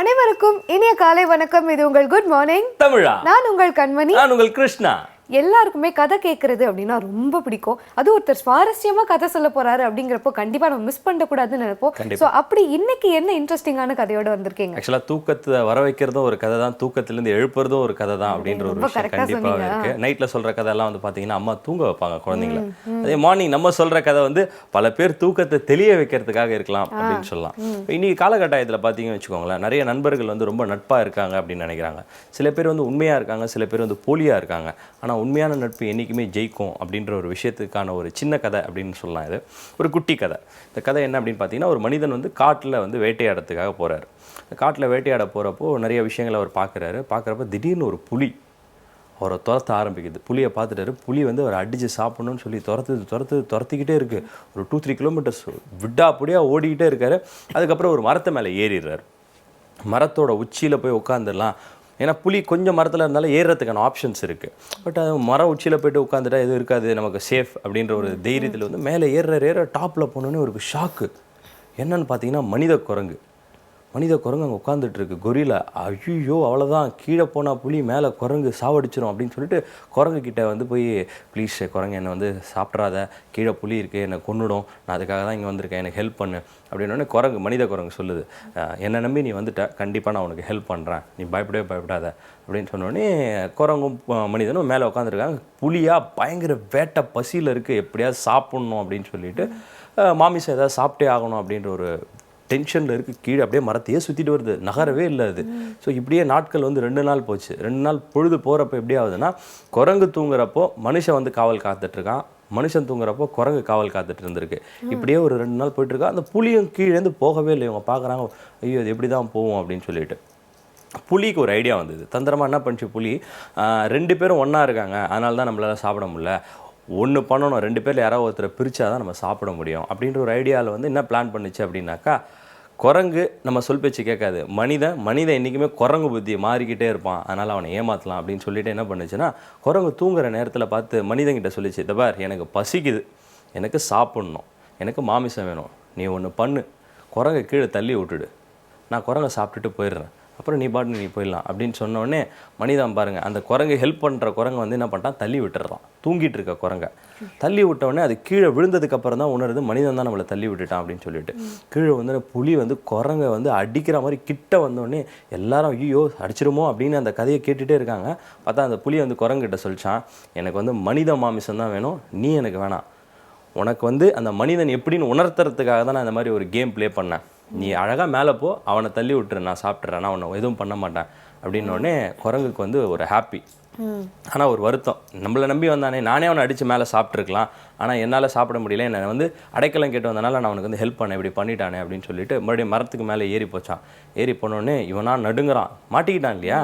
அனைவருக்கும் இனிய காலை வணக்கம். இது உங்கள் குட் மார்னிங் தமிழா. நான் உங்கள் கண்மணி. நான் உங்கள் கிருஷ்ணா. எல்லாருக்குமே கதை கேட்கறது அப்படின்னா ரொம்ப பிடிக்கும். அது ஒருத்தர் சுவாரஸ்யமா கதை சொல்ல போறாரு அப்படிங்கிறப்போ கண்டிப்பா நம்ம மிஸ் பண்ணக்கூடாதுன்னு நினைப்போம். ஸோ அப்படி இன்னைக்கு என்ன இன்ட்ரெஸ்டிங்கான கதையோட வந்திருக்கீங்க? ஆக்சுவலா தூக்கத்தை வர வைக்கிறதும் ஒரு கதை தான், தூக்கத்திலிருந்து எழுப்புறதும் ஒரு கதை தான் அப்படின்ற ஒரு விஷயம் கண்டிப்பாக இருக்கு. நைட்ல சொல்ற கதை எல்லாம் வந்து பாத்தீங்கன்னா அம்மா தூங்க வைப்பாங்க குழந்தைங்களை. அதே மார்னிங் நம்ம சொல்ற கதை வந்து பல பேர் தூக்கத்தை தெளிய வைக்கிறதுக்காக இருக்கலாம் அப்படின்னு சொல்லலாம். இன்னைக்கு காலகட்டாயத்தில் பார்த்தீங்கன்னு வச்சுக்கோங்களேன், நிறைய நண்பர்கள் வந்து ரொம்ப நட்பா இருக்காங்க அப்படின்னு நினைக்கிறாங்க. சில பேர் வந்து உண்மையா இருக்காங்க, சில பேர் வந்து போலியா இருக்காங்க. ஆனா உண்மையான நட்பு என்றைக்குமே ஜெயிக்கும் அப்படின்ற ஒரு விஷயத்துக்கான ஒரு சின்ன கதை அப்படின்னு சொல்லலாம். இது ஒரு குட்டி கதை. இந்த கதை என்ன அப்படின்னு பார்த்தீங்கன்னா, ஒரு மனிதன் வந்து காட்டில் வந்து வேட்டையாடுறதுக்காக போகிறாரு. காட்டில் வேட்டையாட போகிறப்போ நிறைய விஷயங்களை அவர் பார்க்குறப்ப திடீர்னு ஒரு புலி அவரை துரத்த ஆரம்பிக்குது. புலியை பார்த்துட்டாரு. புலி வந்து அவரை அடித்து சாப்பிடணும்னு சொல்லி துரத்திக்கிட்டே இருக்குது. ஒரு 2-3 கிலோமீட்டர்ஸ் விடாப்படியாக ஓடிக்கிட்டே இருக்காரு. அதுக்கப்புறம் ஒரு மரத்தை மேலே ஏறிடுறாரு. மரத்தோட உச்சியில் போய் உட்காந்துடலாம். ஏன்னா புலி கொஞ்சம் மரத்தில் இருந்தாலும் ஏறுறதுக்கான ஆப்ஷன்ஸ் இருக்குது. பட் அது மரம் உச்சியில் போய்ட்டு உட்காந்துட்டா எதுவும் இருக்காது, நமக்கு சேஃப் அப்படின்ற ஒரு தைரியத்தில் வந்து மேலே ஏற டாப்பில் போனோன்னே ஒரு ஷாக்கு. என்னன்னு பார்த்தீங்கன்னா மனித குரங்கு அங்கே உட்காந்துட்ருக்கு. கொரிலா. ஐயோ அவ்வளோதான், கீழே போனால் புலி, மேலே குரங்கு சாவடிச்சிடும் அப்படின்னு சொல்லிட்டு குரங்கு கிட்டே வந்து போய், ப்ளீஸ் குரங்கு என்னை வந்து சாப்பிட்றாத, கீழே புலி இருக்குது, என்னை கொன்னுடும், நான் அதுக்காக தான் இங்கே வந்திருக்கேன், எனக்கு ஹெல்ப் பண்ணு அப்படின்னோடனே மனித குரங்கு சொல்லுது, என்னை நம்பி நீ வந்துட்ட, கண்டிப்பாக நான் உனக்கு ஹெல்ப் பண்ணுறேன், நீ பயப்படாத அப்படின்னு சொன்னோடனே குரங்கும் மனிதனும் மேலே உட்காந்துருக்காங்க. புலியாக பயங்கர வேட்டை பசியில் இருக்குது, எப்படியாவது சாப்பிட்ணும் அப்படின்னு சொல்லிட்டு மாமிசம் ஏதாவது சாப்பிட்டே ஆகணும் அப்படின்ற ஒரு டென்ஷனில் இருக்குது. கீழே அப்படியே மரத்தையே சுற்றிட்டு வருது, நகரவே இல்லை அது. ஸோ இப்படியே நாட்கள் வந்து 2 நாள் போச்சு. 2 நாள் பொழுது போகிறப்ப எப்படி ஆகுதுன்னா, குரங்கு தூங்குறப்போ மனுஷன் வந்து காவல் காத்துட்ருக்கான், மனுஷன் தூங்குறப்போ குரங்கு காவல் காத்துட்டு இருந்திருக்கு. இப்படியே ஒரு 2 நாள் போயிட்டுருக்கா. அந்த புலியும் கீழேருந்து போகவே இல்லை. இவங்க பார்க்குறாங்க, ஐயோ அது எப்படி தான் போவோம் அப்படின்னு சொல்லிட்டு புலிக்கு ஒரு ஐடியா வந்தது. தந்திரமாக என்ன பண்ணிச்சு புலி, 2 பேரும் ஒன்றா இருக்காங்க, அதனால தான் நம்மளால் சாப்பிட முடியல, ஒன்று பண்ணணும், 2 பேரில் யாராவது ஒருத்தரை பிரித்தா தான் நம்ம சாப்பிட முடியும் அப்படின்ற ஒரு ஐடியாவில் வந்து என்ன பிளான் பண்ணிச்சு அப்படின்னாக்கா, குரங்கு நம்ம சொல் பேச்சு கேட்காது, மனிதன் என்றைக்குமே குரங்கு புத்தி மாறிக்கிட்டே இருப்பான், அதனால் அவனை ஏமாற்றலாம் அப்படின்னு சொல்லிட்டு என்ன பண்ணுச்சுன்னா, குரங்கு தூங்குற நேரத்தில் பார்த்து மனிதன்கிட்ட சொல்லிச்சு, இந்த பார் எனக்கு பசிக்குது, எனக்கு சாப்பிட்ணும், எனக்கு மாமிசம் வேணும், நீ ஒன்று பண்ணு, குரங்கை கீழே தள்ளி விட்டுடு, நான் குரங்கை சாப்பிட்டுட்டு போயிடுறேன், அப்புறம் நீ போயிடலாம் அப்படின்னு சொன்னோடனே மனிதன் பாருங்கள், அந்த குரங்கு ஹெல்ப் பண்ணுற குரங்கு வந்து என்ன பண்ணிட்டான், தள்ளி விட்டுறான். தூங்கிட்டு இருக்க குரங்கை தள்ளி விட்டோடனே அது கீழே விழுந்ததுக்கப்புறம் தான் உணருது மனிதன் தான் நம்மளை தள்ளி விட்டுட்டான் அப்படின்னு சொல்லிட்டு. கீழே வந்து புலி வந்து குரங்கை வந்து அடிக்கிற மாதிரி கிட்ட வந்தோடனே எல்லாரும் ஐயோ அடிச்சிருமோ அப்படின்னு அந்த கதையை கேட்டுகிட்டே இருக்காங்க. பார்த்தா அந்த புலி வந்து குரங்கிட்ட சொல்லிச்சான், எனக்கு வந்து மனித மாமிசம் தான் வேணும், நீ எனக்கு வேணாம், உனக்கு வந்து அந்த மனிதன் எப்படின்னு உணர்த்துறதுக்காக தான் நான் இந்த மாதிரி ஒரு கேம் ப்ளே பண்ணேன், நீ அழகாக மேலே போ, அவனை தள்ளி விட்டுரு, நான் சாப்பிட்றேன், நான் உன்னை எதுவும் பண்ண மாட்டேன் அப்படின்னோடனே குரங்குக்கு வந்து ஒரு ஹாப்பி. ஆனால் ஒரு வருத்தம், நம்மளை நம்பி வந்தானே, நானே அவனை அடித்து மேலே சாப்பிட்ருக்கலாம், ஆனால் என்னால் சாப்பிட முடியல, என்னை வந்து அடைக்கலம் கேட்டு வந்தனால நான் அவனுக்கு வந்து ஹெல்ப் பண்ணேன், இப்படி பண்ணிட்டானே அப்படின்னு சொல்லிட்டு மறுபடியும் மரத்துக்கு மேலே ஏறி போச்சான். ஏறி போனோடனே இவனா நடுங்குறான், மாட்டிக்கிட்டான் இல்லையா,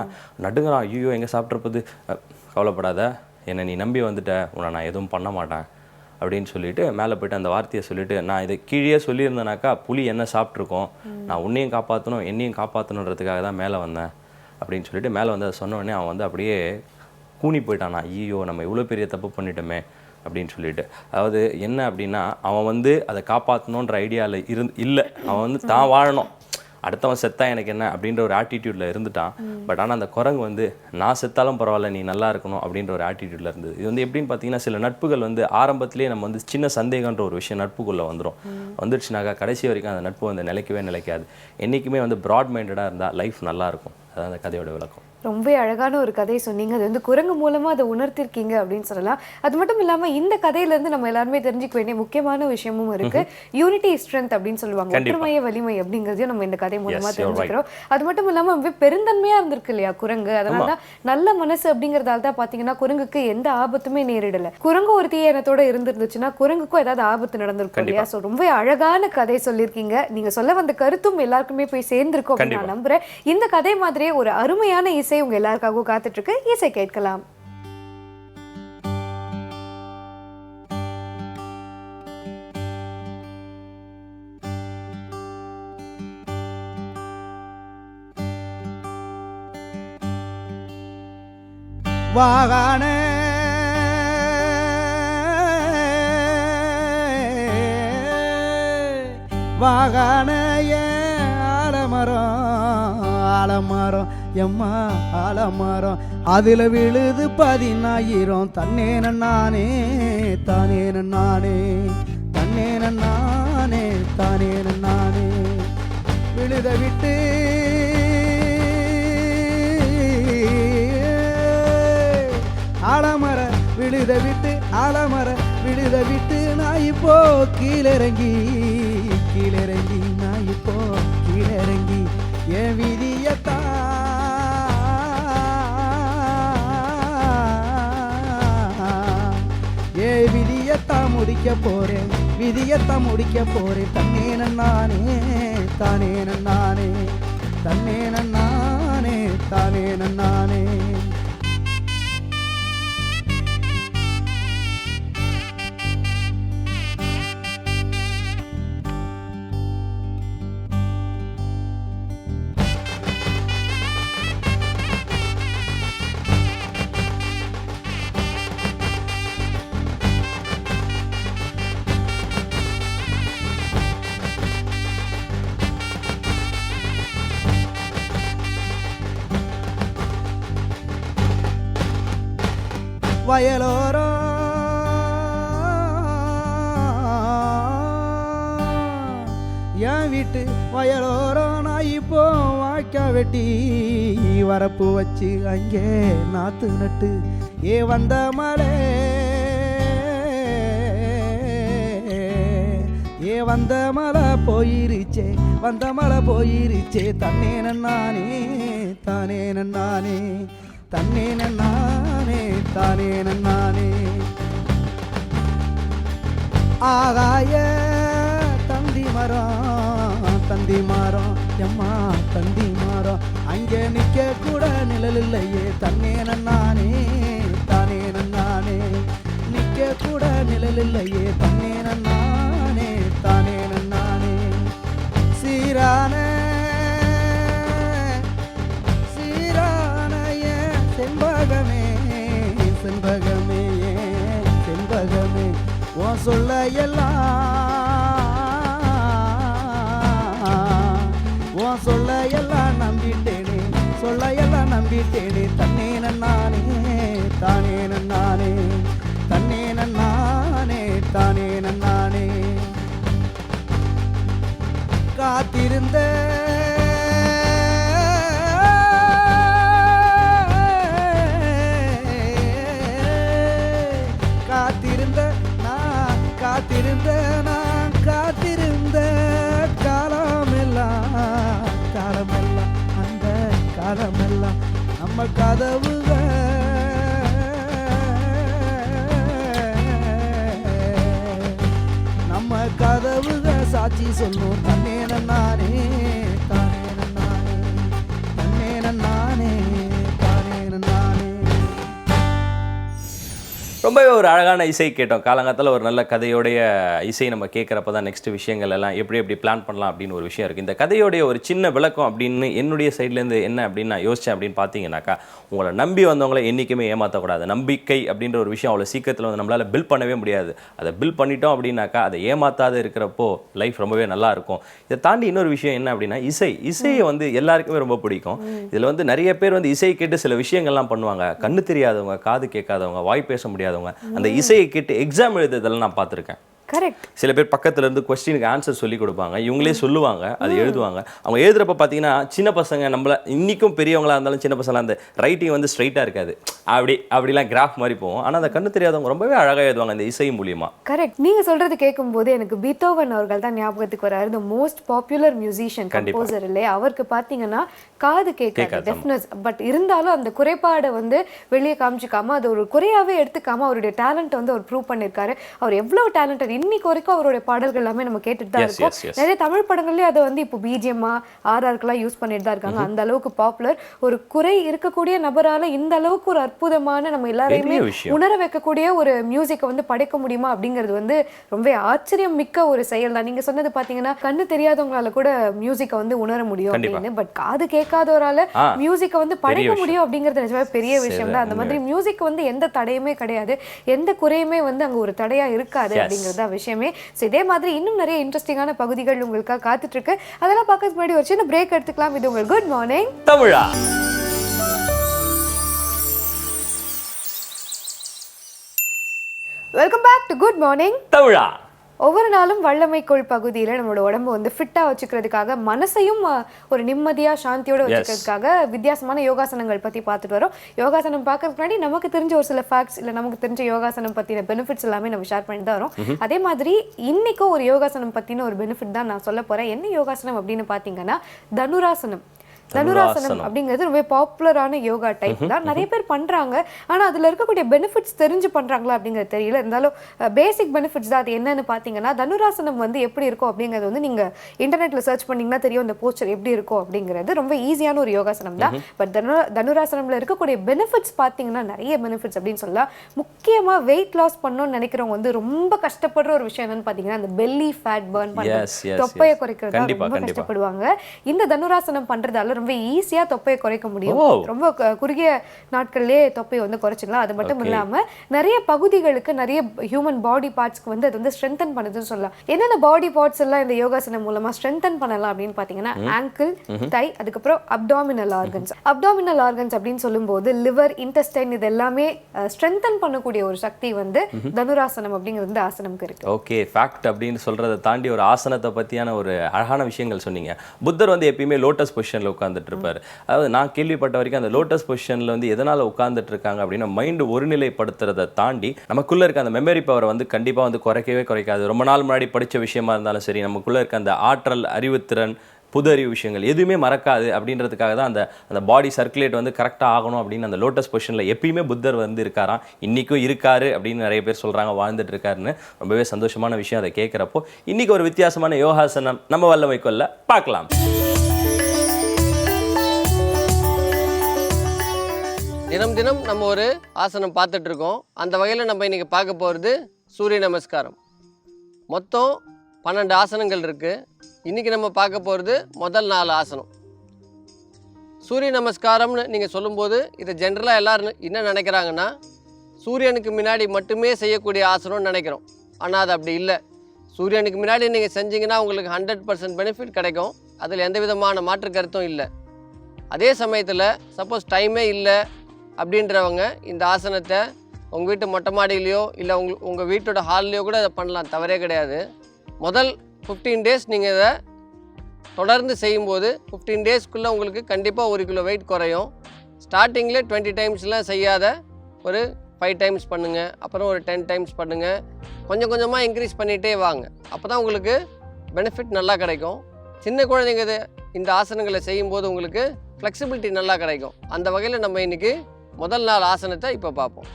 நடுங்குறான். ஐயோ எங்கே சாப்பிட்றப்போது, கவலைப்படாத, என்னை நீ நம்பி வந்துட்ட, உன்னை நான் எதுவும் பண்ண மாட்டேன் அப்படின்னு சொல்லிட்டு மேலே போய்ட்டு அந்த வார்த்தையை சொல்லிவிட்டு, நான் இதை கீழே சொல்லியிருந்தேனாக்கா புலி என்ன சாப்பிட்ருக்கோம், நான் உன்னையும் காப்பாற்றணும் என்னையும் காப்பாற்றணுன்றதுக்காக தான் மேலே வந்தேன் அப்படின்னு சொல்லிட்டு மேலே வந்து அதை சொன்னோடனே அவன் வந்து அப்படியே கூனி போயிட்டானா, ஐயோ நம்ம இவ்வளோ பெரிய தப்பு பண்ணிட்டோமே அப்படின்னு சொல்லிட்டு. அதாவது என்ன அப்படின்னா, அவன் வந்து அதை காப்பாற்றணுன்ற ஐடியாவில் இல்லை, அவன் வந்து தான் வாழணும், அடுத்தவன் செத்தா எனக்கு என்ன அப்படின்ற ஒரு ஆட்டிடியூடில் இருந்துட்டான். பட் ஆனால் அந்த குரங்கு வந்து நான் செத்தாலும் பரவாயில்ல, நீ நல்லா இருக்கணும் அப்படின்ற ஒரு ஆட்டிடியூடில் இருந்தது. இது வந்து எப்படின்னு பார்த்தீங்கன்னா, சில நட்புகள் வந்து ஆரம்பத்திலேயே நம்ம வந்து சின்ன சந்தேகன்ற ஒரு விஷயம் நட்புக்குள்ளே வந்துடுச்சுனாக்கா கடைசி வரைக்கும் அந்த நட்பு வந்து நிலைக்காது. என்றைக்குமே வந்து ப்ராட் மைண்டடாக இருந்தால் லைஃப் நல்லாயிருக்கும். அதான் அந்த கதையோட விளக்கம். ரொம்ப அழகான ஒரு கதையை சொன்னீங்க. அது வந்து குரங்கு மூலமாக அதை உணர்த்திருக்கீங்க அப்படின்னு சொல்லலாம். அது மட்டும் இல்லாமல் இந்த கதையிலேருந்து நம்ம எல்லாருமே தெரிஞ்சுக்க வேண்டிய முக்கியமான விஷயமும் இருக்கு. யூனிட்டி ஸ்ட்ரென்த் அப்படின்னு சொல்லுவாங்க, ஒற்றுமைய வலிமை அப்படிங்கிறதையும் நம்ம இந்த கதை மூலமாக தெரிஞ்சுக்கிறோம். அது மட்டும் இல்லாமல் பெருந்தன்மையாக இருந்திருக்கு இல்லையா குரங்கு, அதனால தான் நல்ல மனசு அப்படிங்கிறதால தான் பார்த்தீங்கன்னா குரங்குக்கு எந்த ஆபத்துமே நேரிடலை. குரங்கு ஒரு தீய எண்ணத்தோட இருந்துருந்துச்சுன்னா குரங்குக்கும் ஏதாவது ஆபத்து நடந்திருக்கும் இல்லையா. ஸோ ரொம்ப அழகான கதை சொல்லியிருக்கீங்க. நீங்கள் சொல்ல வந்த கருத்தும் எல்லாருக்குமே போய் சேர்ந்திருக்கும் அப்படின்னு நான் நம்புறேன். இந்த கதை மாதிரியே ஒரு அருமையான இசை உங்க எல்லாருக்காகவும் காத்துட்டு இருக்கு. இசை கேட்கலாம். வாகானே வாகானே ஆலமரம் ஆலமரம் எம்மா ஆலமரம் அதில் விழுது 10,000 தன்னேன நானே தானேன நானே தன்னேன நானே தானேன நானே விழுத விட்டு ஆலமர விழுத விட்டு ஆலமர விழுத விட்டு நான் இப்போ கீழிறங்கி நான் இப்போ கீழிறங்கி என் விதியத்தான் விதியத்தான் முடிக்க போறேன் விதியத்தான் முடிக்க போறேன் தன்னேன நானே தானேன நானே தன்னேன நானே தானேன நானே வயலோரம் என் வீட்டு வயலோரம் நான் இப்போ வாய்க்கா வெட்டி வரப்பு வச்சு அங்கே நாத்து நட்டு வந்த மலை வந்த மலை போயிருச்சே வந்த மலை போயிருச்சே தன்னேன நானே தானேன நானே தன்னேன நானே தானேன நானே ஆகாய தந்தி மரம் எம்மா தந்தி மரம் அங்கே நிற்க கூட நிழல் இல்லையே தன்னேன நானே தானேன நானே நிற்க கூட நிழல் இல்லையே தன்னேன நானே தானேன நானே சீரான செண்பகமே செண்பகமே செண்பகமே ஓ சொல்ல எல்லாம் நம்பிட்டேனே சொல்ல எல்லாம் நம்பிட்டேனே தன்னேன நானே தானேன நானே தன்னேன நானே தானேன நானே காத்திருந்த நான் காத்திருந்த காலமெல்லாம் அந்த காலமெல்லாம் நம்ம கதவுக நம்ம கதவுக சாட்சி சொல்லும் தன்னேன நானே தானேன நானே தன்னேன நானே தானேன நானே. ரொம்பவே ஒரு அழகான இசை கேட்டோம். காலங்காலத்தில் ஒரு நல்ல கதையோடைய இசை நம்ம கேட்குறப்ப தான் நெக்ஸ்ட் விஷயங்கள் எல்லாம் எப்படி பிளான் பண்ணலாம் அப்படின்னு ஒரு விஷயம் இருக்குது. இந்த கதையோடைய ஒரு சின்ன விளக்கம் அப்படின்னு என்னுடைய சைட்லேருந்து என்ன அப்படின்னு நான் யோசித்தேன் அப்படின்னு பார்த்தீங்கன்னாக்கா, உங்களை நம்பி வந்தவங்களை என்றைக்குமே ஏமாற்றக்கூடாது. நம்பிக்கை அப்படின்ற ஒரு விஷயம் அவ்வளோ சீக்கிரத்தில் வந்து நம்மளால் பில் பண்ணவே முடியாது. அதை பில் பண்ணிட்டோம் அப்படின்னாக்கா அதை ஏமாற்றாத இருக்கிறப்போ லைஃப் ரொம்பவே நல்லா இருக்கும். இதை தாண்டி இன்னொரு விஷயம் என்ன அப்படின்னா, இசையை வந்து எல்லாருக்குமே ரொம்ப பிடிக்கும். இதில் வந்து நிறைய பேர் வந்து இசையை கேட்டு சில விஷயங்கள்லாம் பண்ணுவாங்க. கண்ணு தெரியாதவங்க, காது கேட்காதவங்க, வாய் பேச முடியாதவங்க அந்த இசையை கேட்டு எக்ஸாம் எழுதுறதெல்லாம் நான் பார்த்துருக்கேன். கரெக்ட். சில பேர் பக்கத்துல இருந்து கொஸ்டினுக்கு ஆன்சர் சொல்லி கொடுப்பாங்க, இவங்களே சொல்லுவாங்க, அது எழுதுவாங்க. அவங்க எழுதுறப்ப பார்த்தீங்கன்னா சின்ன பசங்க நம்மள இன்னைக்கும் பெரியவங்களா இருந்தாலும் சின்ன பசங்களாக அந்த ரைட்டிங் வந்து ஸ்ட்ரைட்டாக இருக்காது, அப்படிலாம் கிராஃப் மாதிரி போகும். ஆனால் அந்த கண்ணு தெரியாதவங்க ரொம்பவே அழகாக எழுதுவாங்க இந்த இசை மூலியமா. கரெக்ட். நீங்க சொல்றது கேட்கும் போது எனக்கு பீத்தோவன் அவர்கள் தான் ஞாபகத்துக்கு வராரு. The most popular musician, composer இல்லையா. அவருக்கு பார்த்தீங்கன்னா காது கேட்காது, டெஃப்னஸ். பட் இருந்தாலும் அந்த குறைபாடை வந்து வெளியே காமிச்சிக்காம அது ஒரு குறையாவே எடுத்துக்காம அவருடைய டேலண்ட் வந்து அவர் ப்ரூவ் பண்ணியிருக்காரு. அவர் எவ்வளவு டேலண்டட். இன்னைக்கு வரைக்கும் அவருடைய பாடல்கள் எல்லாமே நம்ம கேட்டுட்டு தான் இருக்கோம். நிறைய தமிழ் படங்கள்லயே அதை வந்து இப்போ பிஜிஎம்மா ஆர்ஆருக்கெல்லாம் யூஸ் பண்ணிட்டு தான் இருக்காங்க. அந்த அளவுக்கு பாப்புலர். ஒரு குறை இருக்கக்கூடிய நபரால இந்த அளவுக்கு ஒரு அற்புதமான நம்ம எல்லாரையுமே உணர வைக்கக்கூடிய ஒரு மியூசிக்கை வந்து படைக்க முடியுமா அப்படிங்கிறது வந்து ரொம்ப ஆச்சரியம் மிக்க ஒரு செயல் தான். நீங்க சொன்னது பாத்தீங்கன்னா கண்ணு தெரியாதவங்களால கூட மியூசிக்கை வந்து உணர முடியும் அப்படின்னு. பட் காது கேட்காதவரால மியூசிக்கை வந்து படைக்க முடியும் அப்படிங்கிறது நிஜமே பெரிய விஷயம் தான். அந்த மாதிரி மியூசிக் வந்து எந்த தடையுமே கிடையாது, எந்த குறையுமே வந்து அங்க ஒரு தடையா இருக்காது அப்படிங்கிறத அதுதான் விஷயமே. ஸோ இதே மாதிரி இன்னும் நிறைய இன்ட்ரெஸ்டிங்கான பகுதிகள் உங்களுக்காக காத்துட்டு இருக்கு. அதெல்லாம் பார்க்கறதுக்கு முன்னாடி ஒரு சின்ன பிரேக் எடுத்துக்கலாம். இது உங்கள் குட் மார்னிங் தமிழா. Welcome back to good morning தமிழா. ஒவ்வொரு நாளும் வல்லமைக்குள் பகுதியில் நம்மளோட உடம்பு வந்து ஃபிட்டாக வச்சுக்கிறதுக்காக மனசையும் ஒரு நிம்மதியாக சாந்தியோட வச்சுக்கிறதுக்காக வித்தியாசமான யோகாசனங்கள் பற்றி பார்த்துட்டு வரோம். யோகாசனம் பார்க்கறதுக்கு முன்னாடி நமக்கு தெரிஞ்ச ஒரு சில ஃபேக்ட்ஸ் இல்லை நமக்கு தெரிஞ்ச யோகாசனம் பற்றின பெனிஃபிட்ஸ் எல்லாமே நம்ம ஷேர் பண்ணி தான் வரோம். அதே மாதிரி இன்னைக்கும் ஒரு யோகாசனம் பற்றின ஒரு பெனிஃபிட் தான் நான் சொல்ல போகிறேன். என்ன யோகாசனம் அப்படின்னு பார்த்தீங்கன்னா தனுராசனம். தனுராசனம் அப்படிங்கிறது ரொம்ப பாப்புலரான யோகா டைப் தான். நிறைய பேர் பண்றாங்க. ஆனா அதுல இருக்கக்கூடிய பெனிஃபிட்ஸ் தெரிஞ்சு பண்றாங்களா அப்படிங்கிறது தெரியல. இருந்தாலும் பேசிக் பெனிஃபிட்ஸ் தான். அது என்னன்னு பாத்தீங்கன்னா தனுராசனம் வந்து எப்படி இருக்கும் அப்படிங்கிறது வந்து நீங்க இன்டர்நெட்ல சர்ச் பண்ணீங்கன்னா தெரியும் இந்த போஸ்டர் எப்படி இருக்கும் அப்படிங்கிறது. ரொம்ப ஈஸியான ஒரு யோகாசனம் தான். பட் தனுராசனம்ல இருக்கக்கூடிய பெனிஃபிட்ஸ் பாத்தீங்கன்னா நிறைய பெனிஃபிட்ஸ் அப்படின்னு சொல்லலாம். முக்கியமா வெயிட் லாஸ் பண்ணணும்னு நினைக்கிறவங்க வந்து ரொம்ப கஷ்டப்படுற ஒரு விஷயம் என்னன்னு பாத்தீங்கன்னா அந்த பெல்லி ஃபேட் பர்ன் பண்றது, தொப்பையை குறைக்கிறது ரொம்ப கஷ்டப்படுவாங்க. இந்த தனுராசனம் பண்றதால ரொம்ப ஈஸியா தொப்பையை குறைக்க முடியும். ரொம்ப குறுகிய நாட்கள்லயே தொப்பையை வந்து குறைச்சிடலாம். அது மட்டும் இல்லாம நிறைய பகுதிகளுக்கு நிறைய ஹியூமன் பாடி பார்ட்ஸ்க்கு வந்து அது வந்து ஸ்ட்ரென்தன் பண்ணுதுன்னு சொல்லலாம். என்னென்ன பாடி பார்ட்ஸ் எல்லாம் இந்த யோகாசனம் மூலமா ஸ்ட்ரென்தன் பண்ணலாம் அப்படின்னு பாத்தீங்கன்னா ஆங்கிள், தை, அதுக்கப்புறம் அப்டாமினல் ஆர்கன்ஸ். அப்டாமினல் ஆர்கன்ஸ் அப்படின்னு சொல்லும்போது லிவர், இன்டெஸ்டைன் இது எல்லாமே ஸ்ட்ரென்தன் பண்ணக்கூடிய ஒரு சக்தி வந்து தனுராசனம் அப்படிங்கிறது வந்து ஆசனம்க்கு இருக்கு. ஓகே, ஃபேக்ட் அப்படின்னு சொல்றதை தாண்டி ஒரு ஆசனத்தை பத்தியான ஒரு அழகான விஷயங்கள் சொன்னீங்க. புத்தர் வந்து எப்பயுமே லோட்டஸ் பொசிஷன்ல உட்கார்ந்துட்டு இருப்பாரு. அதாவது நான் கேள்விப்பட்ட வரைக்கும் அந்த லோட்டஸ் பொசிஷன்ல வந்து எதனால உட்கார்ந்துட்டு இருக்காங்க அப்படின்னா மைண்ட் ஒருநிலைப்படுத்துறதை தாண்டி நமக்குள்ள இருக்க அந்த மெமரி பவரை வந்து கண்டிப்பா வந்து குறைக்கவே குறைக்காது. ரொம்ப நாள் முன்னாடி படிச்ச விஷயமா இருந்தாலும் சரி, நமக்குள்ள இருக்க அந்த ஆற்றல், அறிவுத்திறன், புது அறிவு விஷயங்கள் எதுவுமே மறக்காது அப்படின்றதுக்காக தான் அந்த பாடி சர்க்குலேட் வந்து கரெக்டாக ஆகணும் அப்படின்னு அந்த லோட்டஸ் பொசிஷனில் எப்பயுமே புத்தர் வந்து இருக்காராம். இன்றைக்கும் இருக்காரு அப்படின்னு நிறைய பேர் சொல்கிறாங்க, வாழ்ந்துட்டு இருக்காருன்னு. ரொம்பவே சந்தோஷமான விஷயம் அதை கேட்குறப்போ. இன்றைக்கி ஒரு வித்தியாசமான யோகாசனம் நம்ம வல்லமைக்குள்ள பார்க்கலாம். தினம் தினம் நம்ம ஒரு ஆசனம் பார்த்துட்டு இருக்கோம். அந்த வகையில் நம்ம இன்றைக்கி பார்க்க போகிறது சூரிய நமஸ்காரம். மொத்தம் 12 ஆசனங்கள் இருக்குது. இன்றைக்கி நம்ம பார்க்க போகிறது முதல் 4 ஆசனம். சூரிய நமஸ்காரம்னு நீங்கள் சொல்லும்போது இதை ஜென்ரலாக எல்லோரும் என்ன நினைக்கிறாங்கன்னா சூரியனுக்கு முன்னாடி மட்டுமே செய்யக்கூடிய ஆசனம்னு நினைக்கிறோம். ஆனால் அது அப்படி இல்லை. சூரியனுக்கு முன்னாடி நீங்கள் செஞ்சிங்கன்னா உங்களுக்கு 100% பெனிஃபிட் கிடைக்கும். அதில் எந்த விதமான மாற்று கருத்தும் இல்லை. அதே சமயத்தில் சப்போஸ் டைமே இல்லை அப்படின்றவங்க இந்த ஆசனத்தை உங்கள் வீட்டு மொட்டை மாடியிலையோ இல்லை உங்கள் வீட்டோட ஹால்லையோ கூட இதை பண்ணலாம், தவறே கிடையாது. முதல் 15 டேஸ் நீங்கள் இதை தொடர்ந்து செய்யும்போது 15 டேஸ்க்குள்ளே உங்களுக்கு கண்டிப்பாக 1 கிலோ வெயிட் குறையும். ஸ்டார்டிங்கில் 20 டைம்ஸ்லாம் செய்யாத ஒரு 5 டைம்ஸ் பண்ணுங்கள், அப்புறம் ஒரு 10 டைம்ஸ் பண்ணுங்கள். கொஞ்சம் கொஞ்சமாக இன்க்ரீஸ் பண்ணிகிட்டே வாங்க. அப்போ தான் உங்களுக்கு பெனிஃபிட் நல்லா கிடைக்கும். சின்ன குழந்தைங்க இந்த ஆசனங்களை செய்யும்போது உங்களுக்கு ஃப்ளெக்சிபிலிட்டி நல்லா கிடைக்கும். அந்த வகையில் நம்ம இன்றைக்கி முதல் 4 ஆசனத்தை இப்போ பார்ப்போம்.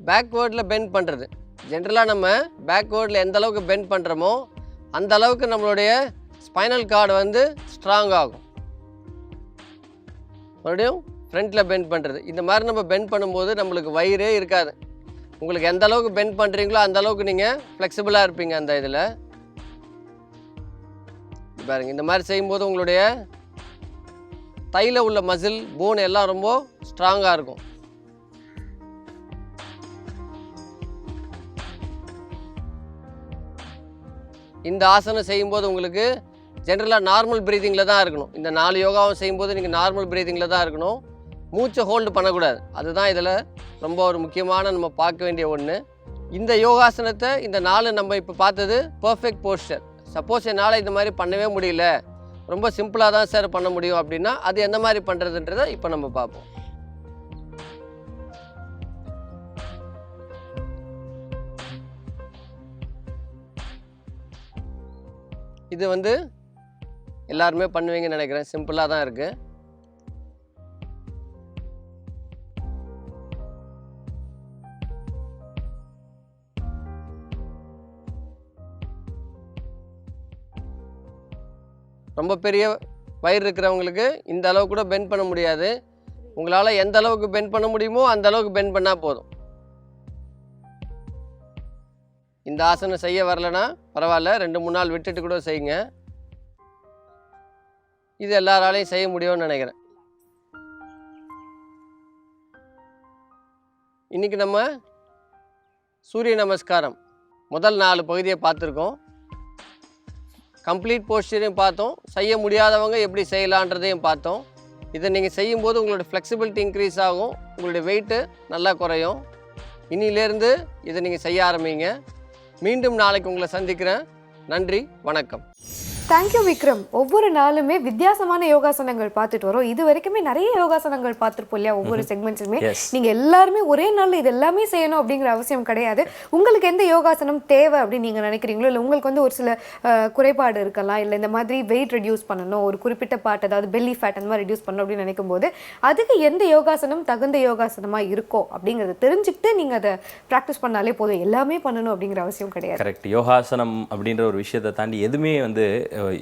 பேக்வேர்டில் பெண்ட் பண்ணுறது. ஜென்ரலாக நம்ம பேக்வேர்டில் எந்த அளவுக்கு பெண்ட் பண்ணுறோமோ அந்த அளவுக்கு நம்மளுடைய ஸ்பைனல் கார்டு வந்து ஸ்ட்ராங் ஆகும். மறுபடியும் ஃப்ரண்ட்டில் பெண்ட் பண்ணுறது. இந்த மாதிரி நம்ம பெண்ட் பண்ணும்போது நம்மளுக்கு வயிறே இருக்காது. உங்களுக்கு எந்த அளவுக்கு பெண்ட் பண்ணுறீங்களோ அந்த அளவுக்கு நீங்கள் ஃப்ளெக்சிபிளாக இருப்பீங்க. அந்த இதில் பாருங்கள், இந்த மாதிரி செய்யும்போது உங்களுடைய தையில் உள்ள மசில், போன் எல்லாம் ரொம்ப ஸ்ட்ராங்காக இருக்கும். இந்த ஆசனம் செய்யும்போது உங்களுக்கு ஜென்ரலாக நார்மல் ப்ரீதிங்கில் தான் இருக்கணும். இந்த 4 யோகாவும் செய்யும்போது நீங்கள் நார்மல் ப்ரீதிங்கில் தான் இருக்கணும். மூச்சை ஹோல்டு பண்ணக்கூடாது. அதுதான் இதில் ரொம்ப ஒரு முக்கியமான நம்ம பார்க்க வேண்டிய ஒன்று. இந்த யோகாசனத்தை இந்த 4 நம்ம இப்போ பார்த்தது பர்ஃபெக்ட் போஸ்டர். சப்போஸ் என்னால் இந்த மாதிரி பண்ணவே முடியல, ரொம்ப சிம்பிளாக தான் சார் பண்ண முடியும் அப்படின்னா அது எந்த மாதிரி பண்ணுறதுன்றதை இப்போ நம்ம பார்ப்போம். இது வந்து எல்லாருமே பண்ணுவீங்கன்னு நினைக்கிறேன். சிம்பிளாக தான் இருக்குது. ரொம்ப பெரிய வயிறு இருக்கிறவங்களுக்கு இந்த அளவு கூட பெண்ட் பண்ண முடியாது. உங்களால் எந்த அளவுக்கு பெண்ட் பண்ண முடியுமோ அந்த அளவுக்கு பெண்ட் பண்ணால் போதும். இந்த ஆசனம் செய்ய வரலன்னா பரவாயில்ல, 2-3 நாள் விட்டுட்டு கூட செய்யுங்க. இது எல்லாராலையும் செய்ய முடியும்னு நினைக்கிறேன். இன்றைக்கி நம்ம சூரிய நமஸ்காரம் முதல் 4 பகுதியை பார்த்துருக்கோம். கம்ப்ளீட் போஸ்டரையும் பார்த்தோம், செய்ய முடியாதவங்க எப்படி செய்யலான்றதையும் பார்த்தோம். இதை நீங்கள் செய்யும்போது உங்களோட ஃப்ளெக்சிபிலிட்டி இன்க்ரீஸ் ஆகும், உங்களுடைய வெயிட்டு நல்லா குறையும். இன்னிலேருந்து இதை நீங்கள் செய்ய ஆரம்பிங்க. மீண்டும் நாளைக்கு உங்களை சந்திக்கிறேன். நன்றி, வணக்கம். தேங்க்யூ விக்ரம். ஒவ்வொரு நாளுமே வித்தியாசமான யோகாசனங்கள் பார்த்துட்டு வரோம். இது வரைக்குமே நிறைய யோகாசனங்கள் பார்த்துருப்போம் இல்லையா, ஒவ்வொரு செக்மெண்ட்ஸுமே. நீங்க எல்லாருமே ஒரே நாள்ல இது எல்லாமே செய்யணும் அப்படிங்கிற அவசியம் கிடையாது. உங்களுக்கு எந்த யோகாசனம் தேவை அப்படின்னு நீங்க நினைக்கிறீங்களோ, இல்லை உங்களுக்கு வந்து ஒரு சில குறைபாடு இருக்கலாம், இல்லை இந்த மாதிரி வெயிட் ரெடியூஸ் பண்ணணும், ஒரு குறிப்பிட்ட பார்ட் அதாவது பெல்லி ஃபேட் அந்த மாதிரி ரெடியூஸ் பண்ணணும் அப்படின்னு நினைக்கும் போது அதுக்கு எந்த யோகாசனம் தகுந்த யோகாசனமா இருக்கோ அப்படிங்கிறத தெரிஞ்சுக்கிட்டு நீங்க அதை ப்ராக்டிஸ் பண்ணாலே போதும். எல்லாமே பண்ணணும் அப்படிங்கிற அவசியம் கிடையாது. கரெக்ட். யோகாசனம் அப்படின்ற ஒரு விஷயத்தை தாண்டி எதுவுமே வந்து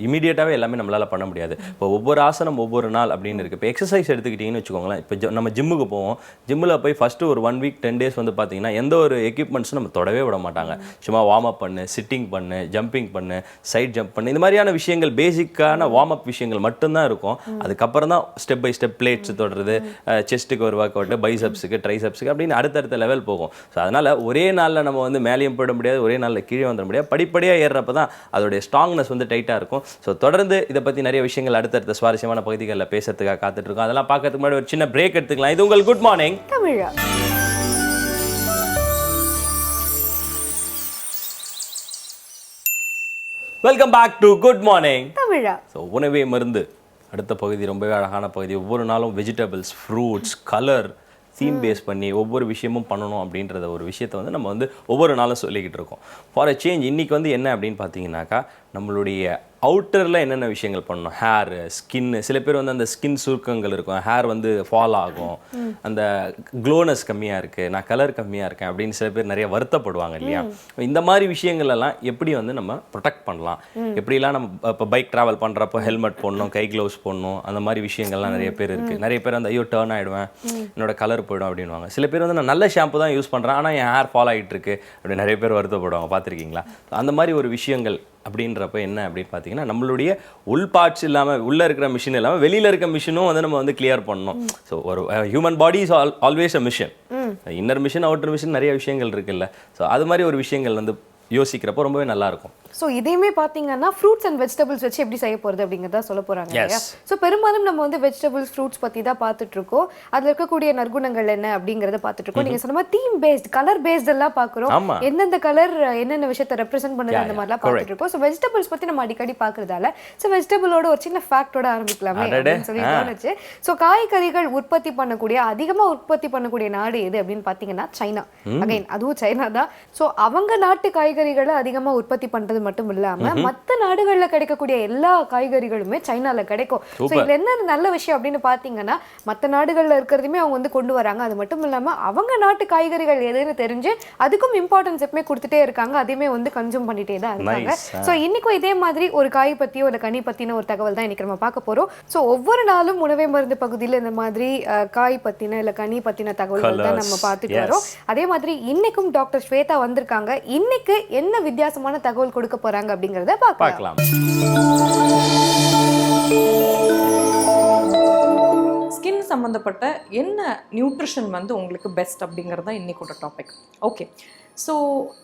இமீடியட்டாகவே எல்லாமே நம்மளால் பண்ண முடியாது. இப்போ ஒவ்வொரு ஆசனம் ஒவ்வொரு நாள் அப்படின்னு இருக்குது. இப்போ எக்ஸசைஸ் எடுத்துக்கிட்டிங்கன்னு வச்சுக்கோங்களேன். இப்போ நம்ம ஜிம்முக்கு போவோம். ஜிம்மில் போய் ஃபஸ்ட்டு ஒரு 1 வீக் 10 டேஸ் வந்து பார்த்தீங்கன்னா எந்த ஒரு எக்யூப்மெண்ட்ஸும் நம்ம தொடவே விட மாட்டாங்க. சும்மா வார்ம் அப் பண்ணு, சிட்டிங் பண்ணு, ஜம்பிங் பண்ணு, சைட் ஜம்ப் பண்ணு, இந்த மாதிரியான விஷயங்கள், பேசிக்கான வார்ம் அப் விஷயங்கள் மட்டும்தான் இருக்கும். அதுக்கப்புறம் தான் ஸ்டெப் பை ஸ்டெப் பிளேட்ஸ் தொடுறது, செஸ்ட்டுக்கு ஒரு ஒர்க் அவுட்டு, பைசப்ஸுக்கு, ட்ரைசப்ஸுக்கு அப்படின்னு அடுத்தடுத்த லெவல் போகும். ஸோ அதனால் ஒரே நாளில் நம்ம வந்து மேலேயும் போட முடியாது, ஒரே நாளில் கீழே வந்துட முடியாது. படிப்படியாக ஏறுறப்ப தான் அதோடைய ஸ்ட்ராங்னஸ் வந்து டைட்டாக இருக்கும். ஸோ தொடர்ந்து இதை பற்றி நிறைய விஷயங்கள் அடுத்தடுத்த சுவாரஸ்யமான பகுதிகளில் பேசுறதுக்காக காத்துட்டு இருக்கோம். அதெல்லாம் பார்க்கறதுக்கு முன்னாடி ஒரு சின்ன பிரேக் எடுத்துக்கலாம். இது உங்கள் குட் மார்னிங் தமிழா. Welcome back to good morning தமிழா. ஸோ உணவே மருந்து அடுத்த பகுதி ரொம்பவே அழகான பகுதி. ஒவ்வொரு நாளும் vegetables, fruits, colour theme base பண்ணி ஒவ்வொரு விஷயமும் பண்ணணும் அப்படின்றத ஒரு விஷயத்தை வந்து நம்ம வந்து ஒவ்வொரு நாளும் சொல்லிக்கிட்டு இருக்கோம். ஃபார் அ சேஞ்ச் இன்றைக்கி வந்து என்ன அப்படின்னு பார்த்தீங்கன்னாக்கா, நம்மளுடைய அவுட்டரில் என்னென்ன விஷயங்கள் பண்ணணும், ஹேரு, ஸ்கின்னு. சில பேர் வந்து அந்த ஸ்கின் சுருக்கங்கள் இருக்கும், ஹேர் வந்து ஃபால் ஆகும், அந்த க்ளோனஸ் கம்மியாக இருக்குது, நான் கலர் கம்மியாக இருக்கேன் அப்படின்னு சில பேர் நிறைய வருத்தப்படுவாங்க இல்லையா. இந்த மாதிரி விஷயங்கள் எல்லாம் எப்படி வந்து நம்ம ப்ரொடெக்ட் பண்ணலாம், எப்படிலாம் நம்ம இப்போ பைக் ட்ராவல் பண்ணுறப்போ ஹெல்மெட் போடணும், கை க்ளவுஸ் போடணும், அந்த மாதிரி விஷயங்கள்லாம் நிறைய பேர் இருக்குது. நிறைய பேர் அந்த ஐயோ டர்ன் ஆகிடுவேன், என்னோட கலர் போயிடும் அப்படின்வாங்க. சில பேர் வந்து நான் நல்ல ஷாம்பு தான் யூஸ் பண்ணுறேன், ஆனால் என் ஹேர் ஃபால் ஆகிட்டு இருக்கு அப்படி நிறைய பேர் வருத்தப்படுவாங்க. பார்த்துருக்கீங்களா? அந்த மாதிரி ஒரு விஷயங்கள் அப்படின்றப்ப என்ன அப்படின்னு பார்த்தீங்கன்னா, நம்மளுடைய உள் பார்ட்ஸ் இல்லாமல், உள்ளே இருக்கிற மிஷின் இல்லாமல் வெளியில் இருக்க மிஷினும் வந்து நம்ம வந்து கிளியர் பண்ணணும். ஸோ ஒரு human body is always a machine. Inner machine, outer machine, நிறைய விஷயங்கள் இருக்குல்ல. ஸோ அது மாதிரி ஒரு விஷயங்கள் வந்து யோசிக்கிறப்போ ரொம்பவே நல்லாயிருக்கும். ஸோ இதையுமே பார்த்தீங்கன்னா ஃப்ரூட்ஸ் அண்ட் வெஜிடபிள்ஸ் வச்சு எப்படி செய்ய போகிறது அப்படிங்கிறத சொல்ல போகிறாங்க இல்லையா. ஸோ பெரும்பாலும் நம்ம வந்து வெஜிடபிள்ஸ், ஃப்ரூட்ஸ் பற்றி தான் பார்த்துட்ருக்கோம். அதில் இருக்கக்கூடிய நற்குணங்கள் என்ன அப்படிங்கிறத பார்த்துட்ருக்கோம். நீங்கள் சொன்ன மாதிரி தீம் பேஸ்ட், கலர் பேஸ்ட் எல்லாம் பார்க்குறோம். எந்தெந்த கலர் என்னென்ன விஷயத்தை ரெப்ரசென்ட் பண்ணுது அந்த மாதிரிலாம் பார்த்துட்ருக்கோம். ஸோ வெஜிடபிள்ஸ் பற்றி நம்ம அடிக்கடி பார்க்குறதால ஸோ வெஜிடபிளோட ஒரு சின்ன ஃபேக்டோட ஆரம்பிக்கலாமே அப்படின்னு சொல்லி தோணுச்சு. ஸோ காய்கறிகள் உற்பத்தி பண்ணக்கூடிய, அதிகமாக உற்பத்தி பண்ணக்கூடிய நாடு எது அப்படின்னு பார்த்தீங்கன்னா சைனா. அகைன் அதுவும் சைனா தான். ஸோ அவங்க நாட்டு காய்கறிகளை அதிகமாக உற்பத்தி பண்ணுறது மட்டும் இல்லாம மற்ற நாடுகள்ல கிடைக்கக்கூடிய எல்லா காய்கறிகளுமே சைனால கிடைக்கும். ஸோ இதுல என்ன நல்ல விஷயம் அப்படின்னு பாத்தீங்கன்னா, மற்ற நாடுகள்ல இருக்கிறதுமே அவங்க வந்து கொண்டு வராங்க. அது மட்டும் இல்லாம அவங்க நாட்டு காய்கறிகள் எதுன்னு தெரிஞ்சு அதுக்கும் இம்பார்ட்டன்ஸ் எப்பவுமே கொடுத்துட்டே இருக்காங்க. அதையுமே வந்து கன்சூம் பண்ணிட்டே தான் இருக்காங்க. ஸோ இன்னைக்கும் இதே மாதிரி ஒரு காய் பத்தியோ ஒரு கனி பத்தின ஒரு தகவல் தான் இன்னைக்கு நம்ம பார்க்க போறோம். ஸோ ஒவ்வொரு நாளும் உணவே மருந்து பகுதியில் இந்த மாதிரி காய் பத்தின இல்ல கனி பத்தின தகவல்கள் தான் நம்ம பார்த்துட்டு வரோம். அதே மாதிரி இன்னைக்கும் டாக்டர் ஸ்வேதா வந்திருக்காங்க. இன்னைக்கு என்ன வித்தியாசமான தகவல் கொடுக்க போறாங்க அப்படிங்கறத பார்க்கலாம். ஸ்கின் சம்மந்தப்பட்ட என்ன நியூட்ரிஷன் வந்து உங்களுக்கு பெஸ்ட் அப்படிங்கிறது தான் இன்றைக்கோட topic. Okay, so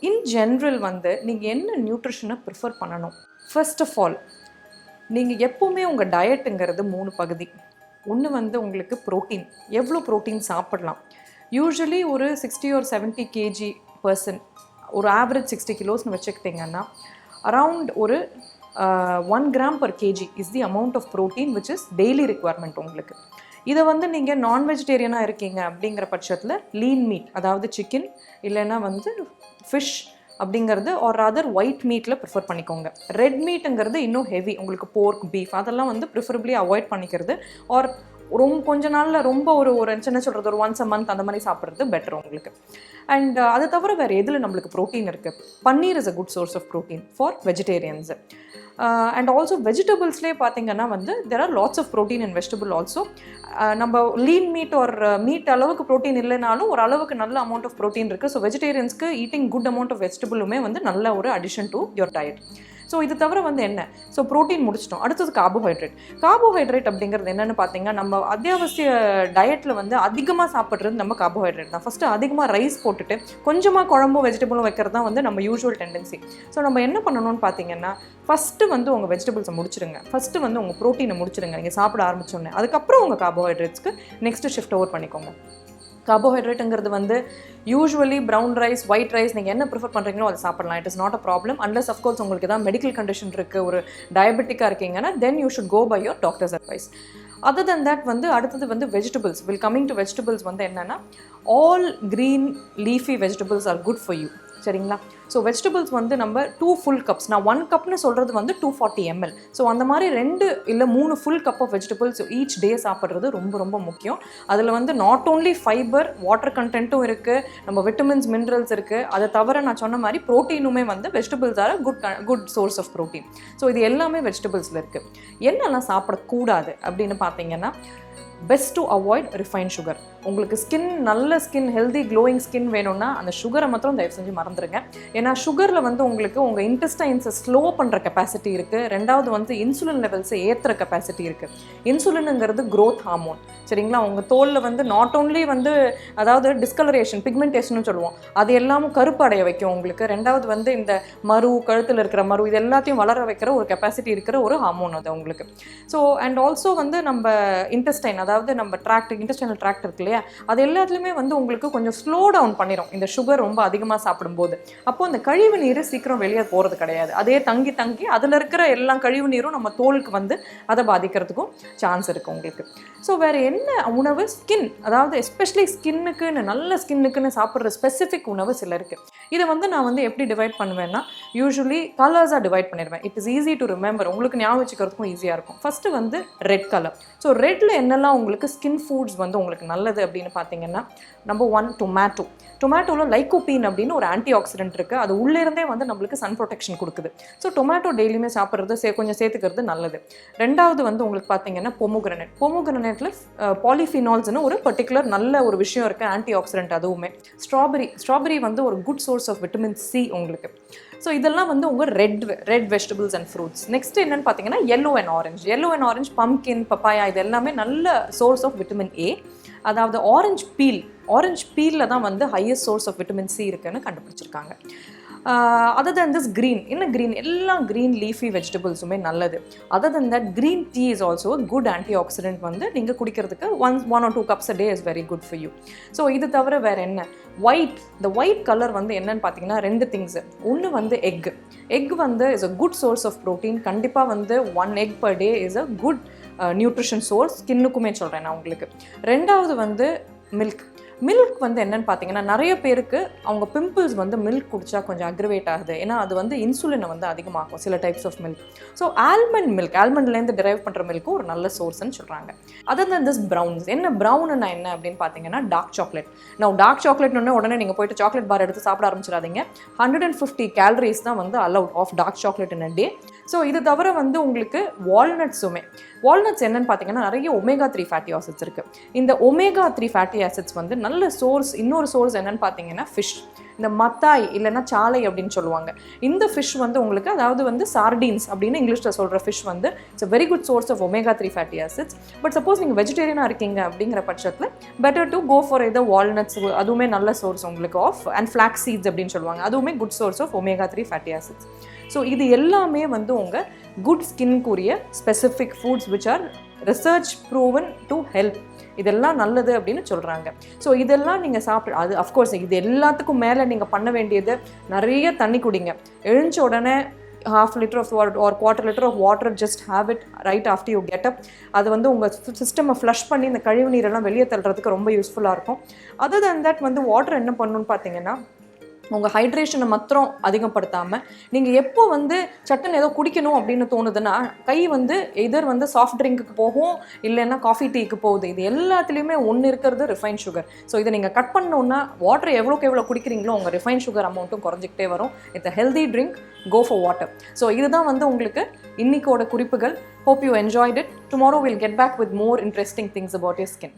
in general வந்து நீங்கள் என்ன நியூட்ரிஷனை ப்ரிஃபர் பண்ணணும்? ஃபர்ஸ்ட் ஆஃப் ஆல், நீங்கள் எப்போவுமே உங்கள் டயட்டுங்கிறது 3 பகுதி. ஒன்று வந்து உங்களுக்கு ப்ரோட்டீன், எவ்வளோ ப்ரோட்டீன் சாப்பிடலாம். யூஸ்வலி ஒரு 60 or 70 kg பர்சன், ஒரு ஆவரேஜ் 60 கிலோஸ்னு வச்சுக்கிட்டிங்கன்னா அரவுண்ட் ஒரு 1 gram per kg is the amount of protein which is daily requirement உங்களுக்கு. இதை வந்து நீங்கள் நான் வெஜிடேரியனாக இருக்கீங்க அப்படிங்கிற பட்சத்தில் லீன் மீட், அதாவது சிக்கன் இல்லைன்னா வந்து ஃபிஷ் அப்படிங்கிறது ஆர் அதர் ஒயிட் மீட்டில் ப்ரிஃபர் பண்ணிக்கோங்க. ரெட் மீட்டுங்கிறது இன்னும் ஹெவி, உங்களுக்கு போர்க், பீஃப் அதெல்லாம் வந்து ப்ரிஃபரபிளி அவாய்ட் பண்ணிக்கிறது. ஆர் கொஞ்ச நாளில் ரொம்ப ஒரு என்ன சொல்கிறது, ஒரு ஒன்ஸ் அ மந்த் அந்த மாதிரி சாப்பிட்றது பெட்டர் உங்களுக்கு. அண்ட் அதை தவிர வேறு எதில் நம்மளுக்கு ப்ரோட்டீன் இருக்குது? Paneer is a good source of protein for vegetarians. And also வெஜிடபிள்ஸ்லேயே பார்த்தீங்கன்னா வந்து there are lots of protein in vegetable also. நம்ம லீன் மீட் ஒரு மீட் அளவுக்கு ப்ரோட்டீன் இல்லைனாலும் ஒரு அளவுக்கு நல்ல அமௌண்ட் ஆஃப் ப்ரோட்டீன் இருக்குது. ஸோ வெஜிடேரியன்ஸ்க்கு ஈட்டிங் குட் அமௌண்ட் ஆஃப் வெஜிடபிளுமே வந்து நல்ல ஒரு addition to your diet. So இது தவிர வந்து என்ன, ஸோ ப்ரோட்டீன் முடிச்சிட்டோம். அடுத்தது கார்போஹைட்ரேட் அப்படிங்கிறது என்னென்னு பார்த்தீங்கன்னா, நம்ம அத்தியாவசிய டயட்டில் வந்து அதிகமாக சாப்பிட்றது நம்ம கார்போஹைட்ரேட் தான். ஃபஸ்ட்டு அதிகமாக ரைஸ் போட்டுட்டு கொஞ்சமாக குழம்பும் வெஜிடபிளும் வைக்கிறது தான் வந்து நம்ம யூஸ்வல் டெண்டன்சி. ஸோ நம்ம என்ன பண்ணணும்னு பார்த்தீங்கன்னா, ஃபஸ்ட்டு வந்து உங்கள் வெஜிடபிள்ஸை முடிச்சிடுங்க, ஃபஸ்ட்டு வந்து உங்கள் ப்ரோட்டீனை முடிச்சிடுங்க நீங்கள் சாப்பிட ஆரம்பிச்சோன்னே. அதுக்கப்புறம் உங்கள் கார்போஹைட்ரேட்ஸ்க்கு நெக்ஸ்ட்டு ஷிஃப்ட் ஓவர் பண்ணிக்கோங்க. கார்போஹைட்ரேட்டுங்கிறது வந்து usually brown rice, white rice, நீங்கள் என்ன ப்ரிஃபர் பண்ணுறீங்களோ அதை சாப்பிடலாம். It is not a problem unless of course உங்களுக்கு ஏதாவது மெடிக்கல் கண்டிஷன் இருக்குது, ஒரு டயபெட்டிக்காக இருக்கீங்கன்னா then you should go by your doctor's advice. Other then that வந்து அடுத்தது வந்து வெஜிடபிள்ஸ். கம்மிங் டு வெஜிடபிள்ஸ் வந்து என்னென்னா, all green leafy vegetables are good for you. சரிங்களா? ஸோ வெஜிடபிள்ஸ் வந்து நம்ம 2 full cups, நான் 1 கப்னு சொல்கிறது வந்து 240 ml. ஸோ அந்த மாதிரி 2 இல்லை 3 full cup of vegetables each day சாப்பிட்றது ரொம்ப ரொம்ப முக்கியம். அதில் வந்து நாட் ஓன்லி ஃபைபர், வாட்டர் கண்டென்ட்டும் இருக்குது, நம்ம விட்டமின்ஸ், மினரல்ஸ் இருக்குது. அதை தவிர நான் சொன்ன மாதிரி ப்ரோட்டீனுமே வந்து vegetables are good source of protein. So இது எல்லாமே வெஜிடபிள்ஸில் இருக்குது. என்னெல்லாம் சாப்பிடக்கூடாது அப்படின்னு பார்த்தீங்கன்னா, best to avoid refine sugar. உங்களுக்கு நல்ல ஸ்கின், ஹெல்தி க்ளோயிங் ஸ்கின் வேணும்னா அந்த சுகரை மாத்திரம் தயவு செஞ்சு மறந்துடுங்க. ஏன்னா சுகரில் வந்து உங்களுக்கு உங்கள் இன்டெஸ்டைன்ஸை ஸ்லோ பண்ணுற கெப்பாசிட்டி இருக்குது. ரெண்டாவது வந்து இன்சுலின் லெவல்ஸை ஏற்றுற கெப்பாசிட்டி இருக்குது. இன்சுலினுங்கிறது க்ரோத் ஹார்மோன். சரிங்களா? உங்கள் தோலில் வந்து நாட் ஓன்லி வந்து அதாவது டிஸ்கலரேஷன், பிக்மெண்டேஷன் சொல்லுவோம், அது எல்லாமும் கருப்பு அடைய வைக்கும் உங்களுக்கு. ரெண்டாவது வந்து இந்த மரு, கழுத்தில் இருக்கிற மரு, இது எல்லாத்தையும் வளர வைக்கிற ஒரு கெப்பாசிட்டி இருக்கிற ஒரு ஹார்மோன் அது உங்களுக்கு. ஸோ அண்ட் ஆல்சோ வந்து நம்ம இன்டெஸ்டைன், அதாவது நம்ம இன்டெஸ்டைனல் ட்ராக்ட் இருக்கு இல்லையா, அது எல்லாத்துலேயுமே வந்து உங்களுக்கு கொஞ்சம் ஸ்லோ டவுன் பண்ணிடும் இந்த சுகர் ரொம்ப அதிகமாக சாப்பிடும்போது. அப்போது அந்த கழிவு நீர் சீக்கிரம் வெளியே போகிறது கிடையாது. அதே தங்கி அதில் இருக்கிற எல்லா கழிவு நீரும் நம்ம தோலுக்கு வந்து அதை பாதிக்கிறதுக்கும் சான்ஸ் இருக்குது உங்களுக்கு. ஸோ வேறு என்ன உணவு, ஸ்கின், அதாவது எஸ்பெஷலி ஸ்கின்னுக்குன்னு, நல்ல ஸ்கின்னுக்குன்னு சாப்பிட்ற ஸ்பெசிஃபிக் உணவு சில இருக்குது. இதை வந்து நான் வந்து எப்படி டிவைட் பண்ணுவேன்னா, யூஸ்வலி கலர்ஸாக டிவைட் பண்ணிடுவேன். It is easy to remember, உங்களுக்கு ஞாபகம் வச்சுக்கிறதுக்கும் ஈஸியாக இருக்கும். ஃபஸ்ட்டு வந்து ரெட் கலர். ஸோ ரெட்டில் என்னெல்லாம் உங்களுக்கு ஸ்கின் ஃபுட்ஸ் வந்து உங்களுக்கு நல்லது அப்படின்னு பார்த்தீங்கன்னா, நம்பர் 1 டொமேட்டோவில் லைக்கோபீன் அப்படின்னு ஒரு ஆன்டி ஆக்சிடென்ட் இருக்குது. அது உள்ளேருந்தே வந்து நம்மளுக்கு சன் ப்ரொடெக்ஷன் கொடுக்குது. ஸோ டொமேட்டோ டெய்லியுமே சாப்பிட்றது கொஞ்சம் சேர்த்துக்கிறது நல்லது. ரெண்டாவது வந்து உங்களுக்கு பார்த்தீங்கன்னா பொமோகிரனேட்டில் பாலிஃபினால்ஸ்னு ஒரு பர்டிகுலர் நல்ல ஒரு விஷயம் இருக்குது, ஆன்டி ஆக்சிடென்ட் அதுவுமே. ஸ்ட்ராபெரி வந்து ஒரு good source of vitamin C உங்களுக்கு. ஸோ இதெல்லாம் வந்து உங்கள் red vegetables and fruits. Next என்னன்னு பார்த்தீங்கன்னா yellow and orange, pumpkin, papaya, இது எல்லாமே நல்ல சோர்ஸ் ஆஃப் விட்டமின் ஏ. அதாவது ஆரஞ்ச் பீலில் தான் வந்து highest source of vitamin C இருக்குன்னு கண்டுபிடிச்சிருக்காங்க. அதர் தென் திஸ் க்ரீன், எல்லா க்ரீன் லீஃபி வெஜிடபிள்ஸுமே நல்லது. Other then that green tea is also good antioxidant. வந்து நீங்கள் குடிக்கிறதுக்கு 1 or 2 cups a day is very good for you. So இது தவிர வேறு என்ன, இந்த ஒயிட் கலர் வந்து என்னன்னு பார்த்தீங்கன்னா 2 திங்ஸு. ஒன்று வந்து எக் வந்து is a good source of protein. கண்டிப்பாக வந்து 1 egg per day is a good nutrition source, ஸ்கின்னுக்குமே சொல்கிறேன் நான் உங்களுக்கு. ரெண்டாவது வந்து மில்க் வந்து என்னன்னு பார்த்தீங்கன்னா, நிறைய பேருக்கு அவங்க பிம்பிள்ஸ் வந்து மில்க் குடிச்சா கொஞ்சம் அக்ரிவேட் ஆகுது. ஏன்னா அது வந்து இன்சுலினை வந்து அதிகமாகும் சில டைப்ஸ் ஆஃப் மில்க். ஸோ ஆல்மண்ட்லேருந்து டிரைவ் பண்ணுற மில்க்கும் ஒரு நல்ல சோர்ஸ்ன்னு சொல்கிறாங்க. Other then this browns. ப்ரௌன்னா என்ன அப்படின்னு பார்த்தீங்கன்னா, டார்க் சாக்லேட்னு உடனே நீங்கள் போயிட்டு சாக்லேட் பார் எடுத்து சாப்பிட ஆரம்பிச்சிடாதீங்க. 150 calories தான் வந்து allowed of dark chocolate in a day. So இது தவிர வந்து உங்களுக்கு வால்நட்ஸ் என்னன்னு பார்த்தீங்கன்னா, நிறைய omega-3 ஃபேட்டி ஆசிட்ஸ் இருக்குது. இந்த omega-3 ஃபேட்டி ஆசிட்ஸ் வந்து நல்ல சோர்ஸ். இன்னொரு சோர்ஸ் என்னன்னு பார்த்தீங்கன்னா ஃபிஷ். இந்த மத்தாய் இல்லைன்னா சாலை அப்படின்னு சொல்லுவாங்க. இந்த ஃபிஷ் வந்து உங்களுக்கு, அதாவது வந்து சார்டீன்ஸ் அப்படின்னு இங்கிலீஷில் சொல்கிற ஃபிஷ் வந்து it's a very good source of omega-3 fatty acids. But suppose நீங்கள் வெஜிடேரியனாக இருக்கீங்க அப்படிங்கிற பட்சத்தில் better to go for either walnuts. அதுவுமே நல்ல சோர்ஸ் உங்களுக்கு அண்ட் ஃப்ளாக்ஸ் சீட்ஸ் அப்படின்னு சொல்லுவாங்க. அதுவுமே good source of omega-3 fatty acids. So இது எல்லாமே வந்து உங்கள் குட் ஸ்கின்க்குரிய specific foods which are research proven to help. இதெல்லாம் நல்லது அப்படின்னு சொல்கிறாங்க. ஸோ இதெல்லாம் நீங்கள் அது அஃப்கோர்ஸ் இது எல்லாத்துக்கும் மேலே நீங்கள் பண்ண வேண்டியது நிறைய தண்ணி குடிங்க. எழுந்த உடனே 1/2 liter of water or 1/4 liter of water, just have it right after you get up. அது வந்து உங்கள் சிஸ்டமை ஃப்ளஷ் பண்ணி இந்த கழிவு நீரெல்லாம் வெளியே தள்ளுறதுக்கு ரொம்ப யூஸ்ஃபுல்லாக இருக்கும். அதர் தன் தட் வந்து வாட்டர் என்ன பண்ணணும்னு பார்த்தீங்கன்னா, உங்கள் ஹைட்ரேஷனை மாத்திரம் அதிகப்படுத்தாமல் நீங்கள் எப்போ வந்து சட்டன் ஏதோ குடிக்கணும் அப்படின்னு தோணுதுன்னா, கை வந்து எதர் வந்து சாஃப்ட் ட்ரிங்க்குக்கு போகும், இல்லைன்னா காஃபி டீக்கு போகுது. இது எல்லாத்துலேயுமே ஒன்று இருக்கிறது ரிஃபைன் சுகர். ஸோ இதை நீங்கள் கட் பண்ணோன்னா வாட்டர் எவ்வளோ குடிக்கிறீங்களோ உங்கள் ரிஃபைன் சுகர் அமௌண்ட்டும் குறைஞ்சிக்கிட்டே வரும். It's a healthy drink, go for water. So இதுதான் வந்து உங்களுக்கு இன்னைக்கோட குறிப்புகள். Hope you enjoyed it. Tomorrow we'll get back with more interesting things about your skin.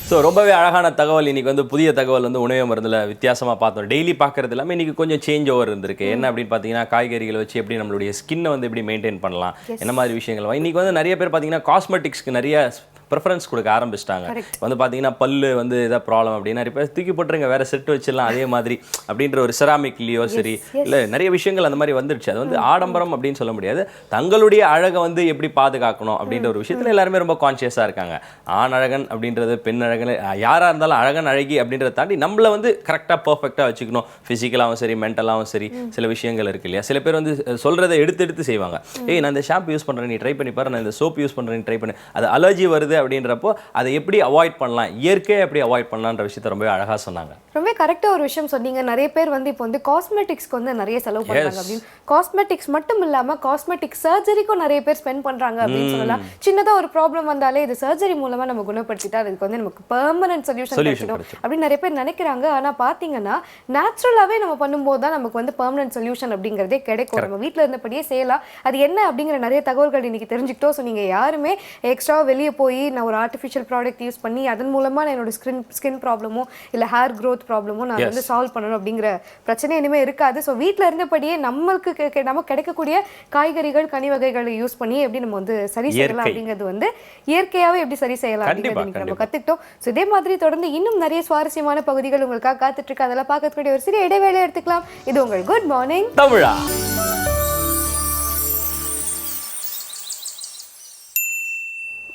So ரொம்பவே அழகான தகவல். இன்னைக்கு வந்து புதிய தகவல் வந்து உணவு மருந்தில் வித்தியாசமாக பார்த்தோம். டெய்லி பார்க்கறது எல்லாமே இன்னைக்கு கொஞ்சம் சேஞ்ச் ஓவர் இருந்திருக்கு. என்ன அப்படின்னு பார்த்தீங்கன்னா, காய்கறிகளை வச்சு எப்படி நம்மளுடைய ஸ்கின்னை வந்து எப்படி மெயின்டைன் பண்ணலாம், என்ன மாதிரி விஷயங்கள். இன்னைக்கு வந்து நிறைய பேர் பார்த்தீங்கன்னா காஸ்மெட்டிக்ஸ்க்கு நிறைய ப்ரிஃபரன்ஸ் கொடுக்க ஆரம்பிச்சிட்டாங்க. வந்து பார்த்தீங்கன்னா பல்லு வந்து ஏதாவது ப்ராப்ளம் அப்படின்னா நிறைய பேர் தூக்கி போட்டுருங்க, வேற செட் வச்சிடலாம் அதே மாதிரி அப்படின்ற ஒரு செராமிக்லேயோ சரி இல்லை நிறைய விஷயங்கள் அந்த மாதிரி வந்துடுச்சு. அது வந்து ஆடம்பரம் அப்படின்னு சொல்ல முடியாது. தங்களுடைய அழகை வந்து எப்படி பாதுகாக்கணும் அப்படின்ற ஒரு விஷயத்தில் எல்லாருமே ரொம்ப கான்ஷியஸாக இருக்காங்க. ஆண் அழகன் அப்படின்றது, பெண் அழகன், யாராக இருந்தாலும் அழகன் அழகி அப்படின்றத தாண்டி நம்மளை வந்து கரெக்டாக பர்ஃபெக்டாக வச்சுக்கணும். ஃபிசிக்கலாகவும் சரி மென்டலாகவும் சரி சில விஷயங்கள் இருக்கு இல்லையா. சில பேர் வந்து சொல்கிறத எடுத்து செய்வாங்க. ஏய் நான் இந்த ஷாம்பு யூஸ் பண்ணுறேன், நீ ட்ரை பண்ணி பாரு, நான் இந்த சோப் யூஸ் பண்ணுறேன், நீ ட்ரை பண்ணு. அது அலர்ஜி வருது அப்படின்றப்போ அதை எப்படி அவாய்ட் பண்ணலாம், இயற்கையை எப்படி அவாய்ட் பண்ணலான்ற விஷயத்தை ரொம்ப அழகாக சொன்னாங்க. ரொம்ப கரெக்டாக ஒரு விஷயம் சொன்னீங்க. நிறைய பேர் வந்து இப்போ வந்து காஸ்மெட்டிக்ஸ்க்கு வந்து நிறைய செலவு பண்ணுறாங்க அப்படின்னு. காஸ்மெட்டிக்ஸ் மட்டும் இல்லாமல் காஸ்மெட்டிக் சர்ஜரிக்கும் நிறைய பேர் ஸ்பெண்ட் பண்ணுறாங்க அப்படின்னு சொல்லலாம். சின்னதாக ஒரு ப்ராப்ளம் வந்தாலே இது சர்ஜரி மூலமாக நம்ம குணப்படுத்திட்டா அதுக்கு வந்து நமக்கு பெர்மனன்ட் சொல்யூஷன் கிடைச்சிடும் அப்படின்னு நிறைய பேர் நினைக்கிறாங்க. ஆனால் பார்த்தீங்கன்னா நேச்சுரலாகவே நம்ம பண்ணும்போது தான் நமக்கு வந்து பெர்மனன்ட் சொல்யூஷன் அப்படிங்கிறதே கிடைக்கும். நம்ம வீட்டில் இருந்தபடியே செய்யலாம். அது என்ன அப்படிங்கிற நிறைய தகவல்கள் இன்னைக்கு தெரிஞ்சுக்கிட்டோம். ஸோ நீங்கள் யாருமே எக்ஸ்ட்ரா வெளியே போய் நான் ஒரு ஆர்டிஃபிஷியல் ப்ராடக்ட் யூஸ் பண்ணி அதன் மூலமாக நான் என்னோட ஸ்கின் ப்ராப்ளமோ இல்லை ஹேர் க்ரோத் ப்ராப்ளமோ நான் வந்து சால்வ் பண்ணணும் அப்படிங்கிற பிரச்சனை இனிமேல் இருக்காது. ஸோ வீட்டில் இருந்தபடியே நமக்கு கிடைக்கக்கூடிய காய்கறிகள் கனி வகைகளை யூஸ் பண்ணி எப்படி நம்ம வந்து சரி செய்யலாம் அப்படிங்கிறது வந்து இயற்கையாகவே எப்படி சரி செய்யலாம் அப்படிங்கிறது நம்ம கற்றுக்கிட்டோம். ஸோ இதே மாதிரி தொடர்ந்து இன்னும் நிறைய சுவாரஸ்யமான பகுதிகள் உங்களுக்காக காத்துட்டு இருக்கு. அதெல்லாம் பார்க்கக்கூடிய ஒரு சிறிய இடைவேளை எடுத்துக்கலாம். இது உங்கள் குட் மார்னிங் தமிழா.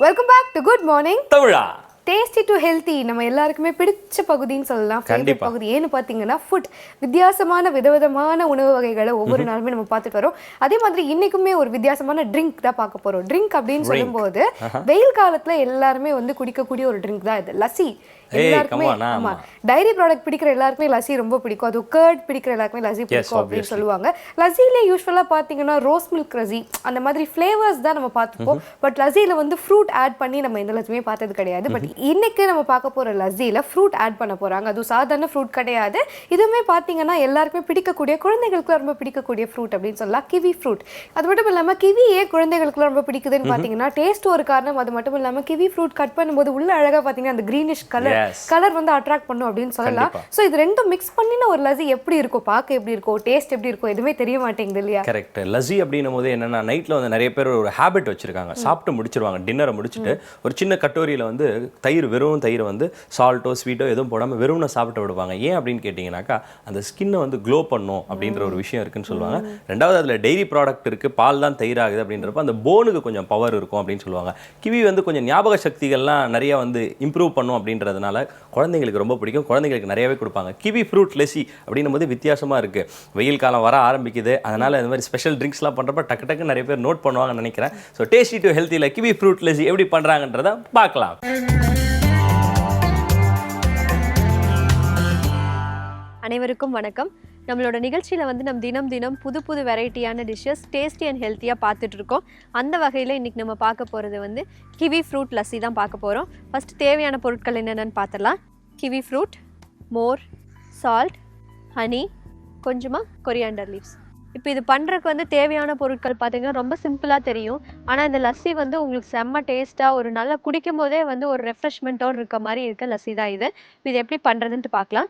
Welcome back to good morning தமிழா. டேஸ்டி டு ஹெல்த்தி நம்ம எல்லாருக்குமே பிடிச்ச பகுதின்னு சொல்லலாம். ஃபேவரட் பகுதி ஏன்னு பார்த்தீங்கன்னா ஃபுட். வித்தியாசமான விதவிதமான உணவு வகைகளை ஒவ்வொரு நாளுமே நம்ம பார்த்துட்டு வரோம். அதே மாதிரி இன்னைக்குமே ஒரு வித்தியாசமான ட்ரிங்க் தான் பார்க்க போறோம். ட்ரிங்க் அப்படின்னு சொல்லும்போது வெயில் காலத்துல எல்லாருமே வந்து குடிக்கக்கூடிய ஒரு ட்ரிங்க் தான் இது, லஸ்ஸி. எல்லாருக்குமே ஆமா டைரி ப்ராடக்ட் பிடிக்கிற எல்லாருக்குமே லஸ்ஸி ரொம்ப பிடிக்கும். அது கர்ட் பிடிக்கிற எல்லாருக்குமே லஸ்ஸி பிடிக்கும் அப்படின்னு சொல்லுவாங்க. லஸ்ஸிலே யூஸ்வலாக பார்த்தீங்கன்னா ரோஸ் மில்க் லஸ்ஸி அந்த மாதிரி ஃப்ளேவர்ஸ் தான் நம்ம பார்த்துப்போம். பட் லஸ்ஸியில் வந்து ஃப்ரூட் ஆட் பண்ணி நம்ம எந்த லஸ்ஸியுமே பார்த்தது கிடையாது. பட் இன்னைக்கு நம்ம பார்க்க போகிற லஸ்ஸியில் ஃப்ரூட் ஆட் பண்ண போகிறாங்க. அதுவும் சாதாரண ஃப்ரூட் கிடையாது. இதுவுமே பார்த்தீங்கன்னா எல்லாருக்குமே பிடிக்கக்கூடிய, குழந்தைகளுக்கு ரொம்ப பிடிக்கக்கூடிய ஃப்ரூட் அப்படின்னு சொல்லலாம், கிவி ஃப்ரூட். அது மட்டும் இல்லாமல் கிவி ஏன் குழந்தைகளுக்கு ரொம்ப பிடிக்குதுன்னு பார்த்தீங்கன்னா டேஸ்ட் ஒரு காரணம். அது மட்டும் இல்லாமல் கிவி ஃப்ரூட் கட் பண்ணும்போது உள்ள அழகாக பார்த்தீங்கன்னா அந்த கிரீனிஷ் கலர் வந்து அட்ராக்ட் பண்ணும் அப்படின்னு சொல்லலாம். சோ இது ரெண்டும் மிக்ஸ் பண்ணின ஒரு லஸ்ஸி எப்படி இருக்கும், பார்க்க எப்படி இருக்கும், டேஸ்ட் எப்படி இருக்கும், எதுவுமே தெரிய மாட்டேங்குது இல்லையா. கரெக்ட். லஸ்ஸி அப்படின்னும் போது என்னன்னா நைட்ல வந்து நிறைய பேர் ஒரு ஹேபிட் வச்சிருக்காங்க. சாப்பிட்டு முடிச்சிருவாங்க, டின்னரை முடிச்சுட்டு ஒரு சின்ன கட்டோரியில வந்து வெறும் தயிர் வந்து சால்ட்டோ ஸ்வீட்டோ எதுவும் போடாம வெறும்னு சாப்பிட்டு விடுவாங்க. ஏன் அப்படின்னு கேட்டீங்கன்னாக்கா அந்த ஸ்கின்னை வந்து க்ளோ பண்ணும் அப்படின்ற ஒரு விஷயம் இருக்குன்னு சொல்லுவாங்க. ரெண்டாவது அதுல டெய்ரி ப்ராடக்ட் இருக்கு, பால் தான் தயிர் ஆகுது அப்படின்றப்ப அந்த போனுக்கு கொஞ்சம் பவர் இருக்கும் அப்படின்னு சொல்லுவாங்க. கிவி வந்து கொஞ்சம் ஞாபக சக்திகள்லாம் நிறைய வந்து இம்ப்ரூவ் பண்ணும் அப்படின்றதுனால குழந்தைங்களுக்கு ரொம்ப பிடிக்கும். குழந்தைங்களுக்கு நிறையவே கொடுப்பாங்க. கிவி ஃப்ரூட் லஸ்ஸி அப்படின்னும் போது வித்தியாசமாக இருக்குது. வெயில் காலம் வர ஆரம்பிக்குது. அதனால் இந்த மாதிரி ஸ்பெஷல் ட்ரிங்க்ஸ்லாம் பண்ணுறப்ப டக்கு நிறைய பேர் நோட் பண்ணுவாங்கன்னு நினைக்கிறேன். ஸோ டேஸ்டி டு ஹெல்த்தியில் கிவி ஃப்ரூட் லஸ்ஸி எப்படி பண்ணுறாங்கன்றதை பார்க்கலாம். அனைவருக்கும் வணக்கம். நம்மளோட நிகழ்ச்சியில் வந்து நம்ம தினம் புது புது வெரைட்டியான டிஷ்ஷஸ் டேஸ்டி அண்ட் ஹெல்த்தியாக பார்த்துட்ருக்கோம். அந்த வகையில் இன்றைக்கி நம்ம பார்க்க போகிறது வந்து கிவி ஃப்ரூட் லஸ்ஸி தான் பார்க்க போகிறோம். ஃபஸ்ட்டு தேவையான பொருட்கள் என்னென்னு பார்த்துடலாம். கிவி ஃப்ரூட், மோர், சால்ட், ஹனி, கொஞ்சமாக கொரியாண்டர் லீவ்ஸ். இப்போ இது பண்ணுறதுக்கு வந்து தேவையான பொருட்கள் பார்த்திங்கன்னா ரொம்ப சிம்பிளாக தெரியும். ஆனால் இந்த லஸ்ஸி வந்து உங்களுக்கு செம்ம டேஸ்ட்டாக ஒரு நல்லா குடிக்கும் போதே வந்து ஒரு ரெஃப்ரெஷ்மெண்ட்டோடு இருக்க மாதிரி இருக்க லஸ்ஸி தான் இது. இது எப்படி பண்ணுறதுன்ட்டு பார்க்கலாம்.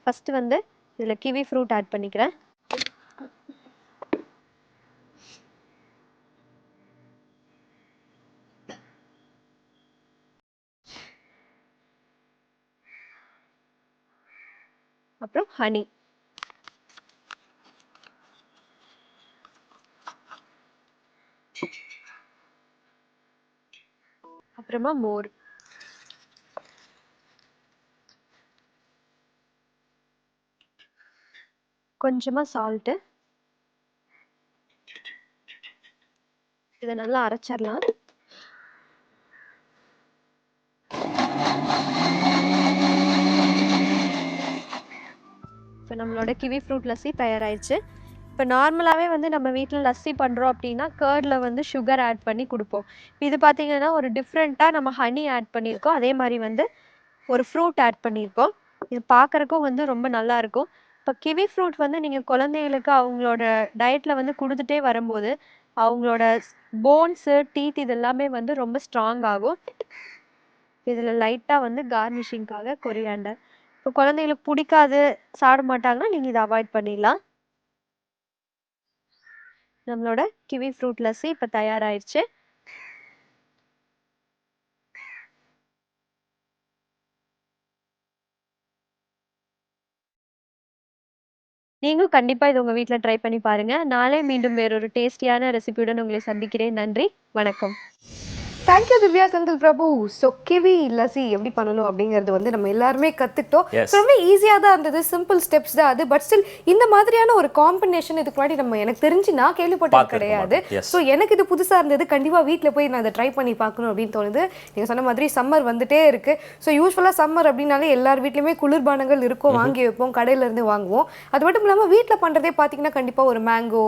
ஃபஸ்ட்டு வந்து இதில் கிவி ஃப்ரூட் ஆட் பண்ணிக்கிறேன். அப்புறம் ஹனி, அப்புறமா மோர், கொஞ்சமாக சால்ட்டு. இதை நல்லா அரைச்சிடலாம். இப்போ நம்மளோட கிவி ஃப்ரூட் லஸ்ஸி தயாராகிடுச்சு. இப்போ நார்மலாகவே வந்து நம்ம வீட்டில் லஸ்ஸி பண்ணுறோம் அப்படின்னா கர்டில் வந்து சுகர் ஆட் பண்ணி கொடுப்போம். இது பார்த்திங்கன்னா ஒரு டிஃப்ரெண்ட்டாக நம்ம ஹனி ஆட் பண்ணியிருக்கோம். அதே மாதிரி வந்து ஒரு ஃப்ரூட் ஆட் பண்ணியிருக்கோம். இது பார்க்குறக்கும் வந்து ரொம்ப நல்லாயிருக்கும். இப்போ கிவி ஃப்ரூட் வந்து நீங்கள் குழந்தைகளுக்கு அவங்களோட டயட்டில் வந்து கொடுத்துட்டே வரும்போது அவங்களோட போன்ஸு, டீத் இது எல்லாமே வந்து ரொம்ப ஸ்ட்ராங் ஆகும். இதில் லைட்டாக வந்து கார்னிஷிங்காக கொரியாண்டர். இப்போ குழந்தைங்களுக்கு பிடிக்காது, சாப்பிட மாட்டாங்கன்னா நீங்கள் இதை அவாய்ட் பண்ணிடலாம். நம்மளோட கிவி ஃப்ரூட் லஸ்ஸி இப்போ தயாராகிடுச்சு. நீங்களும் கண்டிப்பாக இது உங்கள் வீட்டில் ட்ரை பண்ணி பாருங்கள். நாளை மீண்டும் வேறொரு டேஸ்டியான ரெசிபியுடன் உங்களை சந்திக்கிறேன். நன்றி, வணக்கம். தேங்க்யூ திவ்யா செந்தில் பிரபு. ஸோ கிவி லஸ்ஸி எப்படி பண்ணணும் அப்படிங்கிறது வந்து நம்ம எல்லாருமே கற்றுக்கிட்டோம். ரொம்ப ஈஸியாக தான் இருந்தது, சிம்பிள் ஸ்டெப்ஸ் தான் அது. பட் ஸ்டில் இந்த மாதிரியான ஒரு காம்பினேஷன் இதுக்கு முன்னாடி நம்ம எனக்கு தெரிஞ்சு நான் கேள்விப்பட்டது கிடையாது. ஸோ எனக்கு இது புதுசாக இருந்தது. கண்டிப்பாக வீட்டில் போய் நான் அதை ட்ரை பண்ணி பார்க்கணும் அப்படின்னு தோணுது. நீங்கள் சொன்ன மாதிரி சம்மர் வந்துட்டே இருக்குது. ஸோ யூஸ்வலாக சம்மர் அப்படின்னாலே எல்லார் வீட்லையுமே குளிர்பானங்கள் இருக்கும், வாங்கி வைப்போம், கடையிலேருந்து வாங்குவோம். அது மட்டும் இல்லாமல் வீட்டில் பண்ணுறதே பார்த்தீங்கன்னா கண்டிப்பாக ஒரு மேங்கோ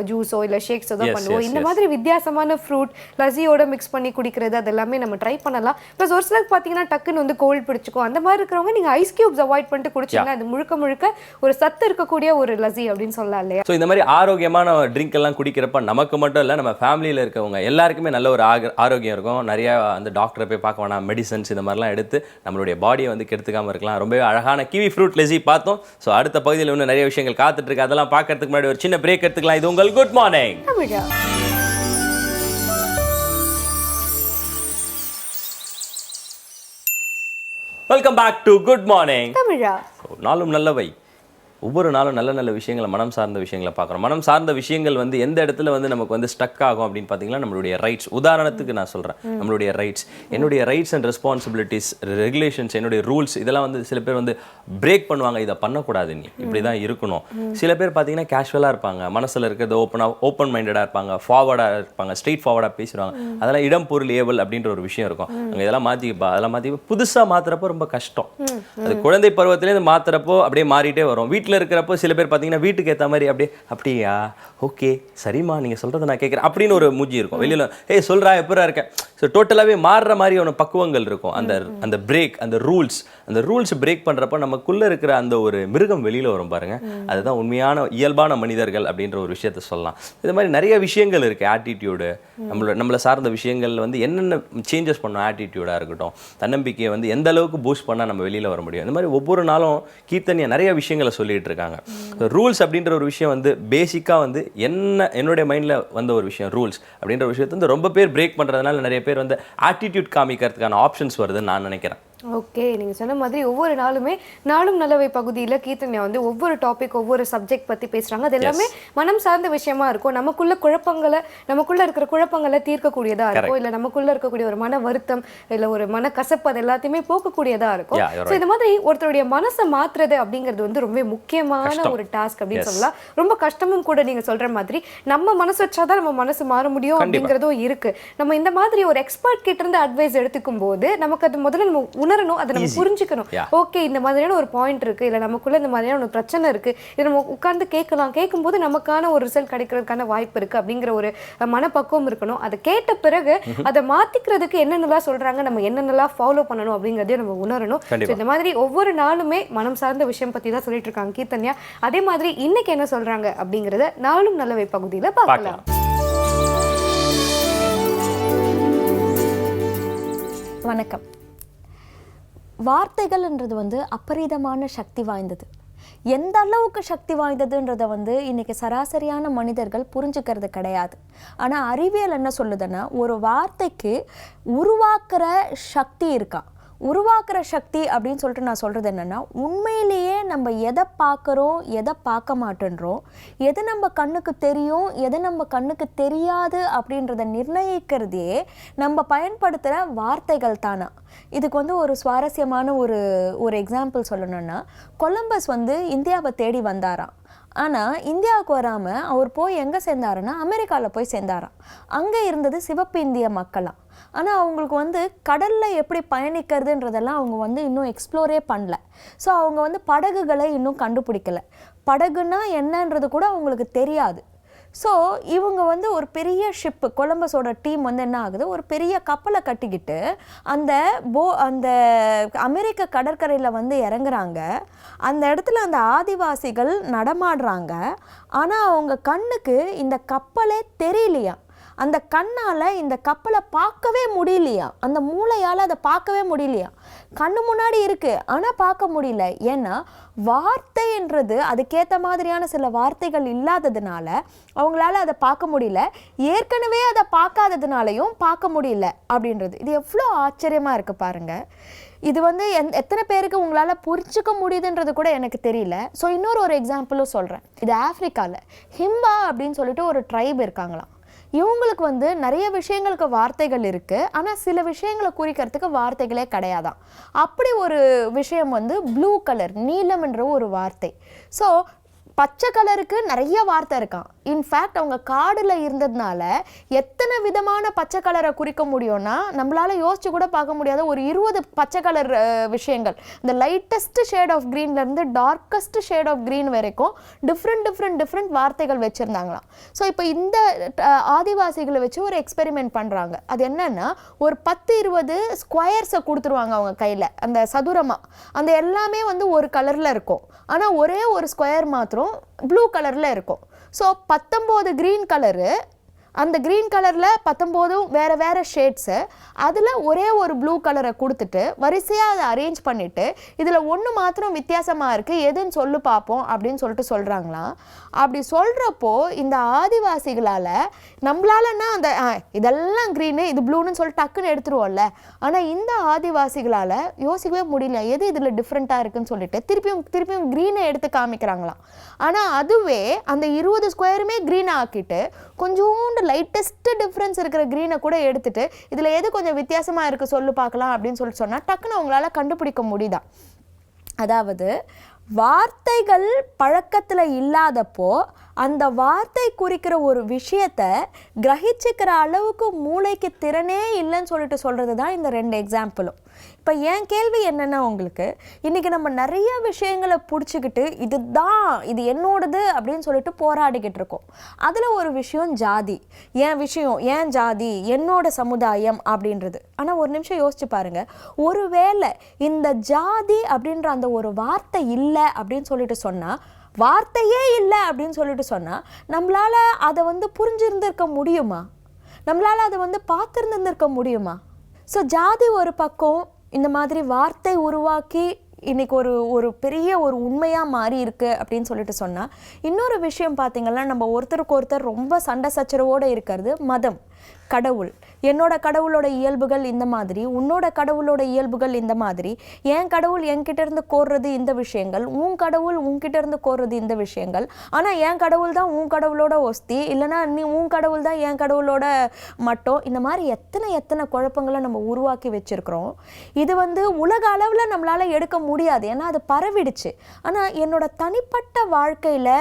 ஜூஸோ இல்லை ஷேக்ஸோ தான் பண்ணுவோம். இந்த மாதிரி வித்தியாசமான ஃப்ரூட் லஸ்ஸியோட மிக்ஸ் பண்ணி குடிக்கிறது அது எல்லாமே நம்ம ட்ரை பண்ணலாம். ப்ளஸ் ஒரு சிலருக்கு பார்த்தீங்கன்னா டக்குன்னு வந்து கோல்டு பிடிச்சிக்கும். அந்த மாதிரி இருக்கிறவங்க நீங்கள் ஐஸ் கியூப்ஸ் அவாய்ட் பண்ணிட்டு குடிச்சிங்கன்னா அது முழுக்க முழுக்க ஒரு சத்து இருக்கக்கூடிய ஒரு லஸ்ஸி அப்படின்னு சொல்லலாம் இல்லையா? ஸோ இந்த மாதிரி ஆரோக்கியமான ட்ரிங்க் எல்லாம் குடிக்கிறப்ப நமக்கு மட்டும் இல்லை, நம்ம ஃபேமிலியில் இருக்கவங்க எல்லாருக்குமே நல்ல ஒரு ஆரோக்கியம் இருக்கும். நிறையா அந்த டாக்டரை போய் பார்க்க வேணாம், மெடிசன்ஸ் இந்த மாதிரிலாம் எடுத்து நம்மளுடைய பாடியை வந்து கெடுத்துக்காமல் இருக்கலாம். ரொம்பவே அழகான கிவி ஃப்ரூட் லஸ்ஸி பார்த்தோம். ஸோ அடுத்த பகுதியில் இன்னும் நிறைய விஷயங்கள் காத்துட்டு இருக்கு. அதெல்லாம் பார்க்கறதுக்கு முன்னாடி ஒரு சின்ன பிரேக் எடுத்துக்கலாம். இது உங்கள் good morning. Welcome back to good morning தமிழா. நாளும் நல்லவை. ஒவ்வொரு நாளும் நல்ல நல்ல விஷயங்களை, மனம் சார்ந்த விஷயங்களை பார்க்குறோம். மனம் சார்ந்த விஷயங்கள் வந்து எந்த இடத்துல வந்து நமக்கு வந்து ஸ்டக் ஆகும் அப்படின்னு பார்த்தீங்கன்னா நம்மளுடைய ரைட்ஸ். உதாரணத்துக்கு நான் சொல்கிறேன், நம்மளுடைய ரைட்ஸ், என்னுடைய ரைட்ஸ் அண்ட் ரெஸ்பான்சிபிலிட்டிஸ், ரெகுலேஷன்ஸ், என்னுடைய ரூல்ஸ், இதெல்லாம் வந்து சில பேர் வந்து பிரேக் பண்ணுவாங்க. இதை பண்ணக்கூடாது, நீ இப்படி தான் இருக்கணும். சில பேர் பார்த்தீங்கன்னா கேஷுவலாக இருப்பாங்க, மனசில் இருக்கிறது ஓப்பன் மைண்டடாக இருப்பாங்க, ஃபார்வர்டாக இருப்பாங்க, ஸ்ட்ரெயிட் ஃபார்வர்டாக பேசுவாங்க. அதெல்லாம் இடம் பொருள் ஏவல் அப்படின்ற ஒரு விஷயம் இருக்கும். அங்கே இதெல்லாம் அதெல்லாம் மாற்றி புதுசாக மாற்றுறப்போ ரொம்ப கஷ்டம். அது குழந்தை பருவத்திலேருந்து மாற்றுறப்போ அப்படியே மாறிட்டே வரும். வீட்டில் இருக்கிறப்போ சில பேர் பார்த்தீங்கன்னா வீட்டுக்கு ஏற்ற மாதிரி அப்படியா ஓகே சரிம்மா நீங்கள் சொல்கிறத நான் கேட்குறேன் அப்படின்னு ஒரு மூஞ்சி இருக்கும். வெளியில் சொல்கிறா எப்படா இருக்கேன். ஸோ டோட்டலாகவே மாறுற மாதிரியான பக்குவங்கள் இருக்கும். அந்த பிரேக், அந்த ரூல்ஸ் பிரேக் பண்ணுறப்ப நமக்குள்ளே இருக்கிற அந்த ஒரு மிருகம் வெளியில் வரும் பாருங்க. அதுதான் உண்மையான இயல்பான மனிதர்கள் அப்படின்ற ஒரு விஷயத்த சொல்லலாம். இது மாதிரி நிறைய விஷயங்கள் இருக்குது. ஆட்டிடியூடு, நம்மளை சார்ந்த விஷயங்கள் வந்து என்னென்ன சேஞ்சஸ் பண்ணோம், ஆட்டிடியூடாக இருக்கட்டும், தன்னம்பிக்கையை வந்து எந்த அளவுக்கு பூஸ்ட் பண்ணால் நம்ம வெளியில் வர முடியும். இந்த மாதிரி ஒவ்வொரு நாளும் கீர்த்தனியா நிறைய விஷயங்களை சொல்லிட்டு இருக்காங்க. ரூல்ஸ் அப்படின்ற ஒரு விஷயம் வந்து பேசிக்காக வந்து என்னுடைய மைண்டில் வந்த ஒரு விஷயம். ரூல்ஸ் அப்படின்ற விஷயத்தை வந்து ரொம்ப பேர் பிரேக் பண்ணுறதுனால நிறைய பேர் வந்து ஆட்டிடியூட் காமிக்கிறதுக்கான ஆப்ஷன்ஸ் வருதுன்னு நான் நினைக்கிறேன். ஓகே, நீங்கள் சொன்ன மாதிரி ஒவ்வொரு நாளுமே நாளும் நல்லவை பகுதியில் கீர்த்தனியா வந்து ஒவ்வொரு டாபிக், ஒவ்வொரு சப்ஜெக்ட் பற்றி பேசுகிறாங்க. அது எல்லாமே மனம் சார்ந்த விஷயமா இருக்கும். நமக்குள்ள இருக்கிற குழப்பங்களை தீர்க்கக்கூடியதாக இருக்கும். இல்லை நமக்குள்ள இருக்கக்கூடிய ஒரு மன வருத்தம், இல்லை ஒரு மன கசப்பு, அது எல்லாத்தையுமே போக்கக்கூடியதாக இருக்கும். ஸோ இந்த மாதிரி ஒருத்தருடைய மனசை மாற்றுறது அப்படிங்கிறது வந்து ரொம்ப முக்கியமான ஒரு டாஸ்க் அப்படின்னு சொல்லலாம். ரொம்ப கஷ்டமும் கூட. நீங்கள் சொல்கிற மாதிரி நம்ம மனசு வச்சாதான் நம்ம மனசு மாற முடியும் அப்படிங்கிறதும் இருக்குது. நம்ம இந்த மாதிரி ஒரு எக்ஸ்பர்ட் கிட்ட இருந்து அட்வைஸ் எடுத்துக்கும் போது நமக்கு அது முதல்ல நம்ம உணரணும், அதை நம்ம புரிஞ்சுக்கணும். ஓகே, இந்த மாதிரியான ஒரு பாயிண்ட் இருக்கு, இல்ல நமக்குள்ள இந்த மாதிரியான ஒரு பிரச்சனை இருக்கு, இதை நம்ம உட்கார்ந்து கேட்கலாம், கேட்கும்போது நமக்கான ஒரு ரிசல்ட் கிடைக்கிறதுக்கான வாய்ப்பு இருக்கு அப்படிங்கிற ஒரு மனப்பக்குவம் இருக்கணும். அதை கேட்ட பிறகு அதை மாத்திக்கிறதுக்கு என்னென்னலாம் சொல்றாங்க, நம்ம என்னென்னலாம் ஃபாலோ பண்ணணும் அப்படிங்கிறதையும் நம்ம உணரணும். இந்த மாதிரி ஒவ்வொரு நாளுமே மனம் சார்ந்த விஷயம் பத்தி தான் சொல்லிட்டு இருக்காங்க கீர்த்தனியா. அதே மாதிரி இன்னைக்கு என்ன சொல்றாங்க அப்படிங்கறத நாளும் நல்லவை பகுதியில பார்க்கலாம். வணக்கம். வார்த்தைகள்ன்றது வந்து அபரிதமான சக்தி வாய்ந்தது. எந்த அளவுக்கு சக்தி வாய்ந்ததுன்றதை வந்து இன்றைக்கி சராசரியான மனிதர்கள் புரிஞ்சுக்கிறது கிடையாது. ஆனால் அறிவியல் என்ன சொல்லுதுன்னா, ஒரு வார்த்தைக்கு உருவாக்குற சக்தி இருக்கா. உருவாக்குற சக்தி அப்படின்னு சொல்லிட்டு நான் சொல்கிறது என்னென்னா, உண்மையிலேயே நம்ம எதை பார்க்குறோம், எதை பார்க்க மாட்டேன்றோம், எது நம்ம கண்ணுக்கு தெரியும், எது நம்ம கண்ணுக்கு தெரியாது அப்படின்றத நிர்ணயிக்கிறதே நம்ம பயன்படுத்துகிற வார்த்தைகள் தானா. இதுக்கு வந்து ஒரு சுவாரஸ்யமான ஒரு எக்ஸாம்பிள் சொல்லணும்னா, கொலம்பஸ் வந்து இந்தியாவை தேடி வந்தாராம். ஆனால் இந்தியாவுக்கு வராமல் அவர் போய் எங்கே சேர்ந்தாருன்னா அமெரிக்காவில் போய் சேர்ந்தாராம். அங்கே இருந்தது சிவப்பு இந்திய மக்களாம். ஆனால் அவங்களுக்கு வந்து கடலில் எப்படி பயணிக்கிறதுன்றதெல்லாம் அவங்க வந்து இன்னும் எக்ஸ்ப்ளோரே பண்ணல. ஸோ அவங்க வந்து படகுகளை இன்னும் கண்டுபிடிக்கலை. படகுன்னா என்னன்றது கூட அவங்களுக்கு தெரியாது. ஸோ இவங்க வந்து ஒரு பெரிய ஷிப்பு, கொலம்பஸோட டீம் வந்து என்ன ஆகுது, ஒரு பெரிய கப்பலை கட்டிக்கிட்டு அந்த அமெரிக்க கடற்கரையில் வந்து இறங்குறாங்க. அந்த இடத்துல அந்த ஆதிவாசிகள் நடமாடுறாங்க. ஆனால் அவங்க கண்ணுக்கு இந்த கப்பலே தெரியலையா. அந்த கண்ணால் இந்த கப்பலை பார்க்கவே முடியலையா, அந்த மூளையால் அதை பார்க்கவே முடியலையா. கண்ணு முன்னாடி இருக்குது ஆனால் பார்க்க முடியல. ஏன்னா வார்த்தைன்றது அதுக்கேற்ற மாதிரியான சில வார்த்தைகள் இல்லாததுனால அவங்களால அதை பார்க்க முடியல. ஏற்கனவே அதை பார்க்காததுனாலையும் பார்க்க முடியல அப்படின்றது. இது எவ்வளோ ஆச்சரியமாக இருக்குது பாருங்கள். இது வந்து எத்தனை பேருக்கு உங்களால் புரிஞ்சுக்க முடியுதுன்றது கூட எனக்கு தெரியல. ஸோ இன்னொரு எக்ஸாம்பிளும் சொல்கிறேன். இது ஆஃப்ரிக்காவில் ஹிம்பா அப்படின்னு சொல்லிட்டு ஒரு ட்ரைப் இருக்காங்களாம். இவங்களுக்கு வந்து நிறைய விஷயங்களுக்கு வார்த்தைகள் இருக்குது, ஆனால் சில விஷயங்களை குறிக்கிறதுக்கு வார்த்தைகளே கிடையாதான். அப்படி ஒரு விஷயம் வந்து ப்ளூ கலர், நீலம் என்ற ஒரு வார்த்தை. ஸோ பச்சை கலருக்கு நிறைய வார்த்தை இருக்கான். இன்ஃபேக்ட் அவங்க காடில் இருந்ததுனால எத்தனை விதமான பச்சை கலரை குறிக்க முடியும்னா நம்மளால யோசிச்சு கூட பார்க்க முடியாத ஒரு 20 பச்சை கலர் விஷயங்கள். இந்த லைட்டஸ்ட் ஷேட் ஆஃப் க்ரீன்லேருந்து டார்க்கஸ்ட் ஷேட் ஆஃப் க்ரீன் வரைக்கும் டிஃப்ரெண்ட் வார்த்தைகள் வச்சுருந்தாங்களாம். ஸோ இப்போ இந்த ஆதிவாசிகளை வச்சு ஒரு எக்ஸ்பெரிமெண்ட் பண்ணுறாங்க. அது என்னன்னா ஒரு 10-20 ஸ்கொயர்ஸை கொடுத்துருவாங்க அவங்க கையில், அந்த சதுரமாக. அந்த எல்லாமே வந்து ஒரு கலரில் இருக்கும், ஆனால் ஒரே ஒரு ஸ்கொயர் மாத்திரம் ப்ளூ கலரில் இருக்கும். ஸோ 19 க்ரீன் கலரு, அந்த க்ரீன் கலரில் 19 வேறு வேறு ஷேட்ஸு, அதில் ஒரே ஒரு ப்ளூ கலரை கொடுத்துட்டு வரிசையாக அதை அரேஞ்ச் பண்ணிவிட்டு இதில் ஒன்று மாத்திரம் வித்தியாசமாக இருக்குது, எதுன்னு சொல்லு பார்ப்போம் அப்படின்னு சொல்லிட்டு சொல்கிறாங்களாம். அப்படி சொல்கிறப்போ இந்த ஆதிவாசிகளால் நம்மளாலன்னா அந்த இதெல்லாம் க்ரீனு இது ப்ளூன்னு சொல்லிட்டு டக்குன்னு எடுத்துருவோம்ல, ஆனால் இந்த ஆதிவாசிகளால் யோசிக்கவே முடியல எது இதில் டிஃப்ரெண்ட்டாக இருக்குன்னு சொல்லிட்டு திருப்பியும் க்ரீனை எடுத்து காமிக்கிறாங்களாம். ஆனால் அதுவே அந்த 20 ஸ்கொயருமே க்ரீனை ஆக்கிட்டு கொஞ்சோண்டு லைட்டஸ்ட் டிஃப்ரென்ஸ் இருக்கிற க்ரீனை கூட எடுத்துட்டு இதில் எது கொஞ்சம் வித்தியாசமாக இருக்குது சொல்லு பார்க்கலாம் அப்படின்னு சொல்லிட்டு சொன்னால் டக்குன்னு அவங்களால கண்டுபிடிக்க முடியுதா. அதாவது வார்த்தைகள் பழக்கத்தில் இல்லாதப்போ அந்த வார்த்தை குறிக்கிற ஒரு விஷயத்தை கிரகிச்சிக்கிற அளவுக்கு மூளைக்கு திறனே இல்லைன்னு சொல்லிட்டு சொல்கிறது தான் இந்த 2 எக்ஸாம்பிளும். இப்போ என் கேள்வி என்னென்னா, உங்களுக்கு இன்றைக்கி நம்ம நிறைய விஷயங்களை பிடிச்சிக்கிட்டு இது என்னோடது அப்படின்னு சொல்லிட்டு போராடிக்கிட்டு இருக்கோம். அதில் ஒரு விஷயம் ஜாதி, ஏன் ஜாதி, என்னோட சமுதாயம் அப்படின்றது. ஆனால் ஒரு நிமிஷம் யோசிச்சு பாருங்கள், ஒருவேளை இந்த ஜாதி அப்படின்ற அந்த ஒரு வார்த்தை இல்லை அப்படின்னு சொல்லிட்டு சொன்னால், வார்த்தையே இல்லை அப்படின்னு சொல்லிட்டு சொன்னால் நம்மளால் அதை வந்து புரிஞ்சிருந்திருக்க முடியுமா? நம்மளால் அதை வந்து பார்த்துருந்துருக்க முடியுமா? ஸோ ஜாதி ஒரு பக்கம் இந்த மாதிரி வார்த்தை உருவாக்கி இன்றைக்கி ஒரு பெரிய ஒரு உண்மையாக மாறி இருக்குது அப்படின்னு சொல்லிட்டு சொன்னால், இன்னொரு விஷயம் பார்த்திங்கன்னா நம்ம ஒருத்தருக்கு ஒருத்தர் ரொம்ப சண்டை சச்சரவோடு இருக்கிறது மதம், கடவுள். என்னோட கடவுளோட இயல்புகள் இந்த மாதிரி, உன்னோட கடவுளோட இயல்புகள் இந்த மாதிரி, என் கடவுள் என்கிட்ட இருந்து கோர்றது இந்த விஷயங்கள், உன் கடவுள் உன்கிட்ட இருந்து கோர்றது இந்த விஷயங்கள், ஆனால் என் கடவுள் தான் உன் கடவுளோட ஒஸ்தி, இல்லைனா நீ உன் கடவுள் தான் என் கடவுளோட மட்டும். இந்த மாதிரி எத்தனை குழப்பங்களை நம்ம உருவாக்கி வச்சுருக்கிறோம். இது வந்து உலக அளவில் நம்மளால் எடுக்க முடியாது, ஏன்னா அது பரவிடுச்சு. ஆனால் என்னோட தனிப்பட்ட வாழ்க்கையில்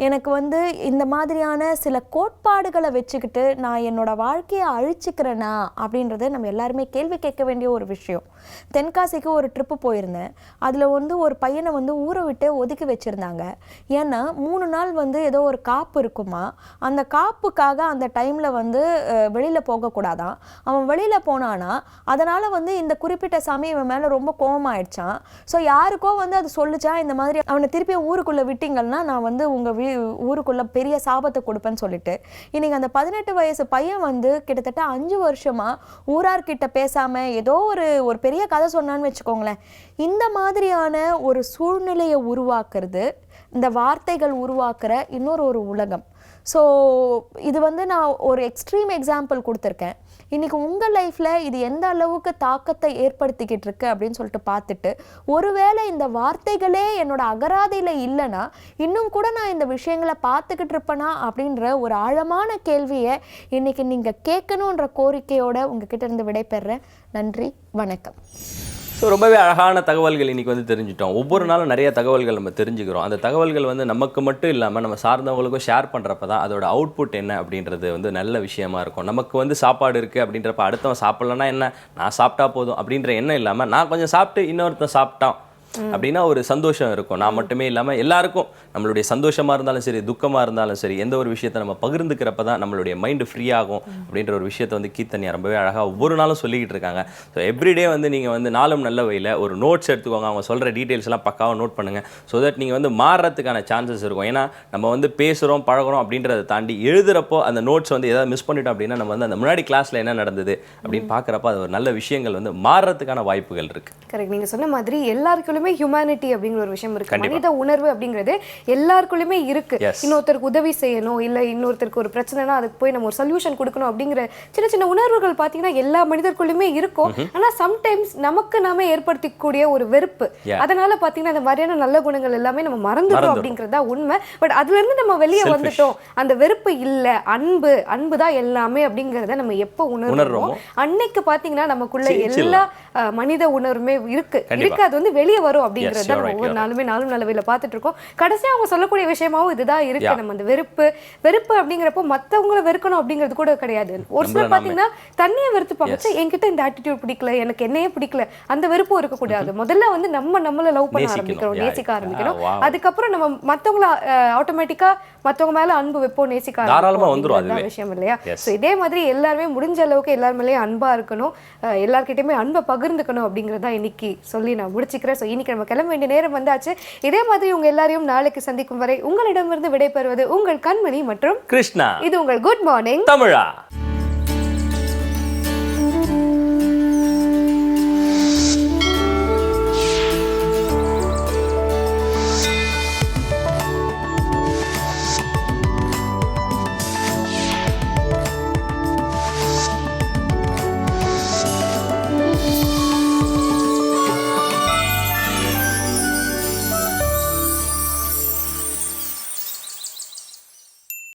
எனக்கு வந்து இந்த மாதிரியான சில கோட்பாடுகளை வச்சுக்கிட்டு நான் என்னோட வாழ்க்கையை அழிச்சிக்கிறேனா அப்படின்றத நம்ம எல்லாருமே கேள்வி கேட்க வேண்டிய ஒரு விஷயம். தென்காசிக்கு ஒரு ட்ரிப்பு போயிருந்தேன். அதில் வந்து ஒரு பையனை வந்து ஊரை விட்டு ஒதுக்கி வச்சுருந்தாங்க. ஏன்னா 3 நாள் வந்து ஏதோ ஒரு காப்பு இருக்குமா, அந்த காப்புக்காக அந்த டைமில் வந்து வெளியில் போகக்கூடாதான். அவன் வெளியில் போனானா அதனால் வந்து இந்த குறிப்பிட்ட சாமி இவன் மேலே ரொம்ப கோபமாயிடுச்சான். ஸோ யாருக்கோ வந்து அது சொல்லிச்சான், இந்த மாதிரி அவனை திருப்பியும் ஊருக்குள்ளே விட்டீங்கன்னா நான் வந்து உங்கள் ஊருக்குள்ளே பெரிய சாபத்தை கொடுப்பேன்னு சொல்லிட்டு. இன்றைக்கி அந்த 18 வயசு பையன் வந்து கிட்டத்தட்ட 5 வருஷமாக ஊரார்கிட்ட பேசாமல் ஏதோ ஒரு பெரிய கதை சொன்னான்னு வச்சுக்கோங்களேன். இந்த மாதிரியான ஒரு சூழ்நிலையை உருவாக்குறது இந்த வார்த்தைகள் உருவாக்குற இன்னொரு உலகம். ஸோ இது வந்து நான் ஒரு எக்ஸ்ட்ரீம் எக்ஸாம்பிள் கொடுத்துருக்கேன். இன்றைக்கி உங்கள் லைஃப்பில் இது எந்த அளவுக்கு தாக்கத்தை ஏற்படுத்திக்கிட்டு இருக்கு அப்படின்னு சொல்லிட்டு பார்த்துட்டு, ஒருவேளை இந்த வார்த்தைகளே என்னோட அகராதியில் இல்லைன்னா இன்னும் கூட நான் இந்த விஷயங்களை பார்த்துக்கிட்டு இருப்பேனா அப்படின்ற ஒரு ஆழமான கேள்வியை இன்றைக்கி நீங்கள் கேட்கணுன்ற கோரிக்கையோடு உங்ககிட்ட இருந்து விடைபெறுறேன். நன்றி, வணக்கம். ஸோ ரொம்பவே அழகான தகவல்கள் இன்றைக்கி வந்து தெரிஞ்சிட்டோம். ஒவ்வொரு நாளும் நிறைய தகவல்கள் நம்ம தெரிஞ்சுக்கிறோம். அந்த தகவல்கள் வந்து நமக்கு மட்டும் இல்லாமல் நம்ம சார்ந்தவங்களுக்கும் ஷேர் பண்ணுறப்ப தான் அதோட அவுட்புட் என்ன அப்படின்றது வந்து நல்ல விஷயமா இருக்கும். நமக்கு வந்து சாப்பாடு இருக்குது அப்படின்றப்ப அடுத்தவன் சாப்பிட்லன்னா என்ன, நான் சாப்பிட்டா போதும் அப்படின்ற எண்ணம் இல்லாமல் நான் கொஞ்சம் சாப்பிட்டு இன்னொருத்தன் சாப்பிட்டான் அப்படின்னா ஒரு சந்தோஷம் இருக்கும். நான் மட்டுமே இல்லாமல் எல்லாருக்கும் நம்மளுடைய சந்தோஷமாக இருந்தாலும் சரி, துக்கமாக இருந்தாலும் சரி, எந்த ஒரு விஷயத்தை நம்ம பகிர்ந்துக்கிறப்ப தான் நம்மளுடைய மைண்டு ஃப்ரீ ஆகும் அப்படின்ற ஒரு விஷயத்தை வந்து கீர்த்தனியா ரொம்பவே அழகாக ஒவ்வொரு நாளும் சொல்லிக்கிட்டு இருக்காங்க. ஸோ எவ்ரிடே வந்து நீங்கள் வந்து நாளும் நல்ல வழியில் ஒரு நோட்ஸ் எடுத்துக்கோங்க, அவங்க சொல்கிற டீட்டெயில்ஸ் எல்லாம் பக்காவாக நோட் பண்ணுங்கள். ஸோ தட் நீங்கள் வந்து மாறுறதுக்கான சான்சஸ் இருக்கும். ஏன்னா நம்ம வந்து பேசுகிறோம் பழகுறோம் அப்படின்றத தாண்டி எழுதுறப்போ அந்த நோட்ஸ் வந்து ஏதாவது மிஸ் பண்ணிட்டோம் அப்படின்னா நம்ம வந்து அந்த முன்னாடி கிளாஸில் என்ன நடந்தது அப்படின்னு பார்க்குறப்ப அது ஒரு நல்ல விஷயங்கள் வந்து மாறுறதுக்கான வாய்ப்புகள் இருக்குது. கரெக்ட். நீங்கள் சொன்ன மாதிரி எல்லாருக்குள்ளுமே ஹியூமனிட்டி அப்படிங்கிற ஒரு விஷயம் இருக்கு. மனித உணர்வு அப்படிங்கிறது எல்லாருக்குள்ளுமே இருக்கு. இன்னொருத்தருக்கு உதவி செய்யணும், இல்லை இன்னொருத்தருக்கு ஒரு பிரச்சனைனா அதுக்கு போய் நம்ம ஒரு சொல்யூஷன் கொடுக்கணும் அப்படிங்கிற சின்ன சின்ன உணர்வுகள் பார்த்தீங்கன்னா எல்லா மனிதர்களுமே இருக்கும். ஆனால் சம்டைம்ஸ் நமக்கு நாம ஏற்படுத்திக்கூடிய ஒரு வெறுப்பு, அதனால பார்த்தீங்கன்னா அந்த மாதிரியான நல்ல குணங்கள் எல்லாமே நம்ம மறந்துட்டோம் அப்படிங்கிறதா உண்மை. பட் அதுல இருந்து நம்ம வெளியே வந்துட்டோம். அந்த வெறுப்பு இல்லை, அன்பு தான் எல்லாமே அப்படிங்கிறத நம்ம எப்போ உணர்றோமோ அன்னைக்கு பார்த்தீங்கன்னா நமக்குள்ள எல்லா மனித உணர்வுமே இருக்கு. அது வந்து வெளியே வரும் அப்படிங்கறத நம்ம ஒவ்வொரு நாளுமே நாளும் நல்லவையில பார்த்துட்டு இருக்கோம். கடைசியா அவங்க சொல்லக்கூடிய விஷயமாவும் இதுதான் இருக்கு. நம்ம அந்த வெறுப்பு அப்படிங்கிறப்போ மத்தவங்களை வெறுக்கணும் அப்படிங்கிறது கூட கிடையாது. ஒரு சிலர் பாத்தீங்கன்னா தண்ணியை வெறுத்துப்பாங்க, என்கிட்ட இந்த ஆட்டிடியூட் பிடிக்கல, எனக்கு என்னையே பிடிக்கல, அந்த வெறுப்பும் இருக்கக்கூடாது. முதல்ல வந்து நம்மள லவ் பண்ண ஆரம்பிக்கிறோம், நேசிக்க ஆரம்பிக்கிறோம். அதுக்கப்புறம் நம்ம மத்தவங்கள ஆட்டோமேட்டிக்கா மத்தவங்க மேல அன்பு வைப்போம், நேசிக்க ஆரம்பிக்கிறோம் விஷயம் இல்லையா? சோ இதே மாதிரி எல்லாருமே முடிஞ்ச அளவுக்கு எல்லார் மேலேயும் அன்பா இருக்கணும், எல்லார்கிட்டயுமே அன்பை பகிர்ந்துக்கணும் அப்படிங்கறத இன்னைக்கு சொல்லி நான் முடிச்சுக்கிறேன். ஸோ இன்னைக்கு நம்ம கிளம்ப வேண்டிய நேரம் வந்தாச்சு. இதே மாதிரி உங்க எல்லாரையும் நாளைக்கு சந்திக்கும் வரை உங்களிடமிருந்து விடைபெறுவது உங்கள் கண்மணி மற்றும் கிருஷ்ணா. இது உங்கள் குட் மார்னிங் தமிழா.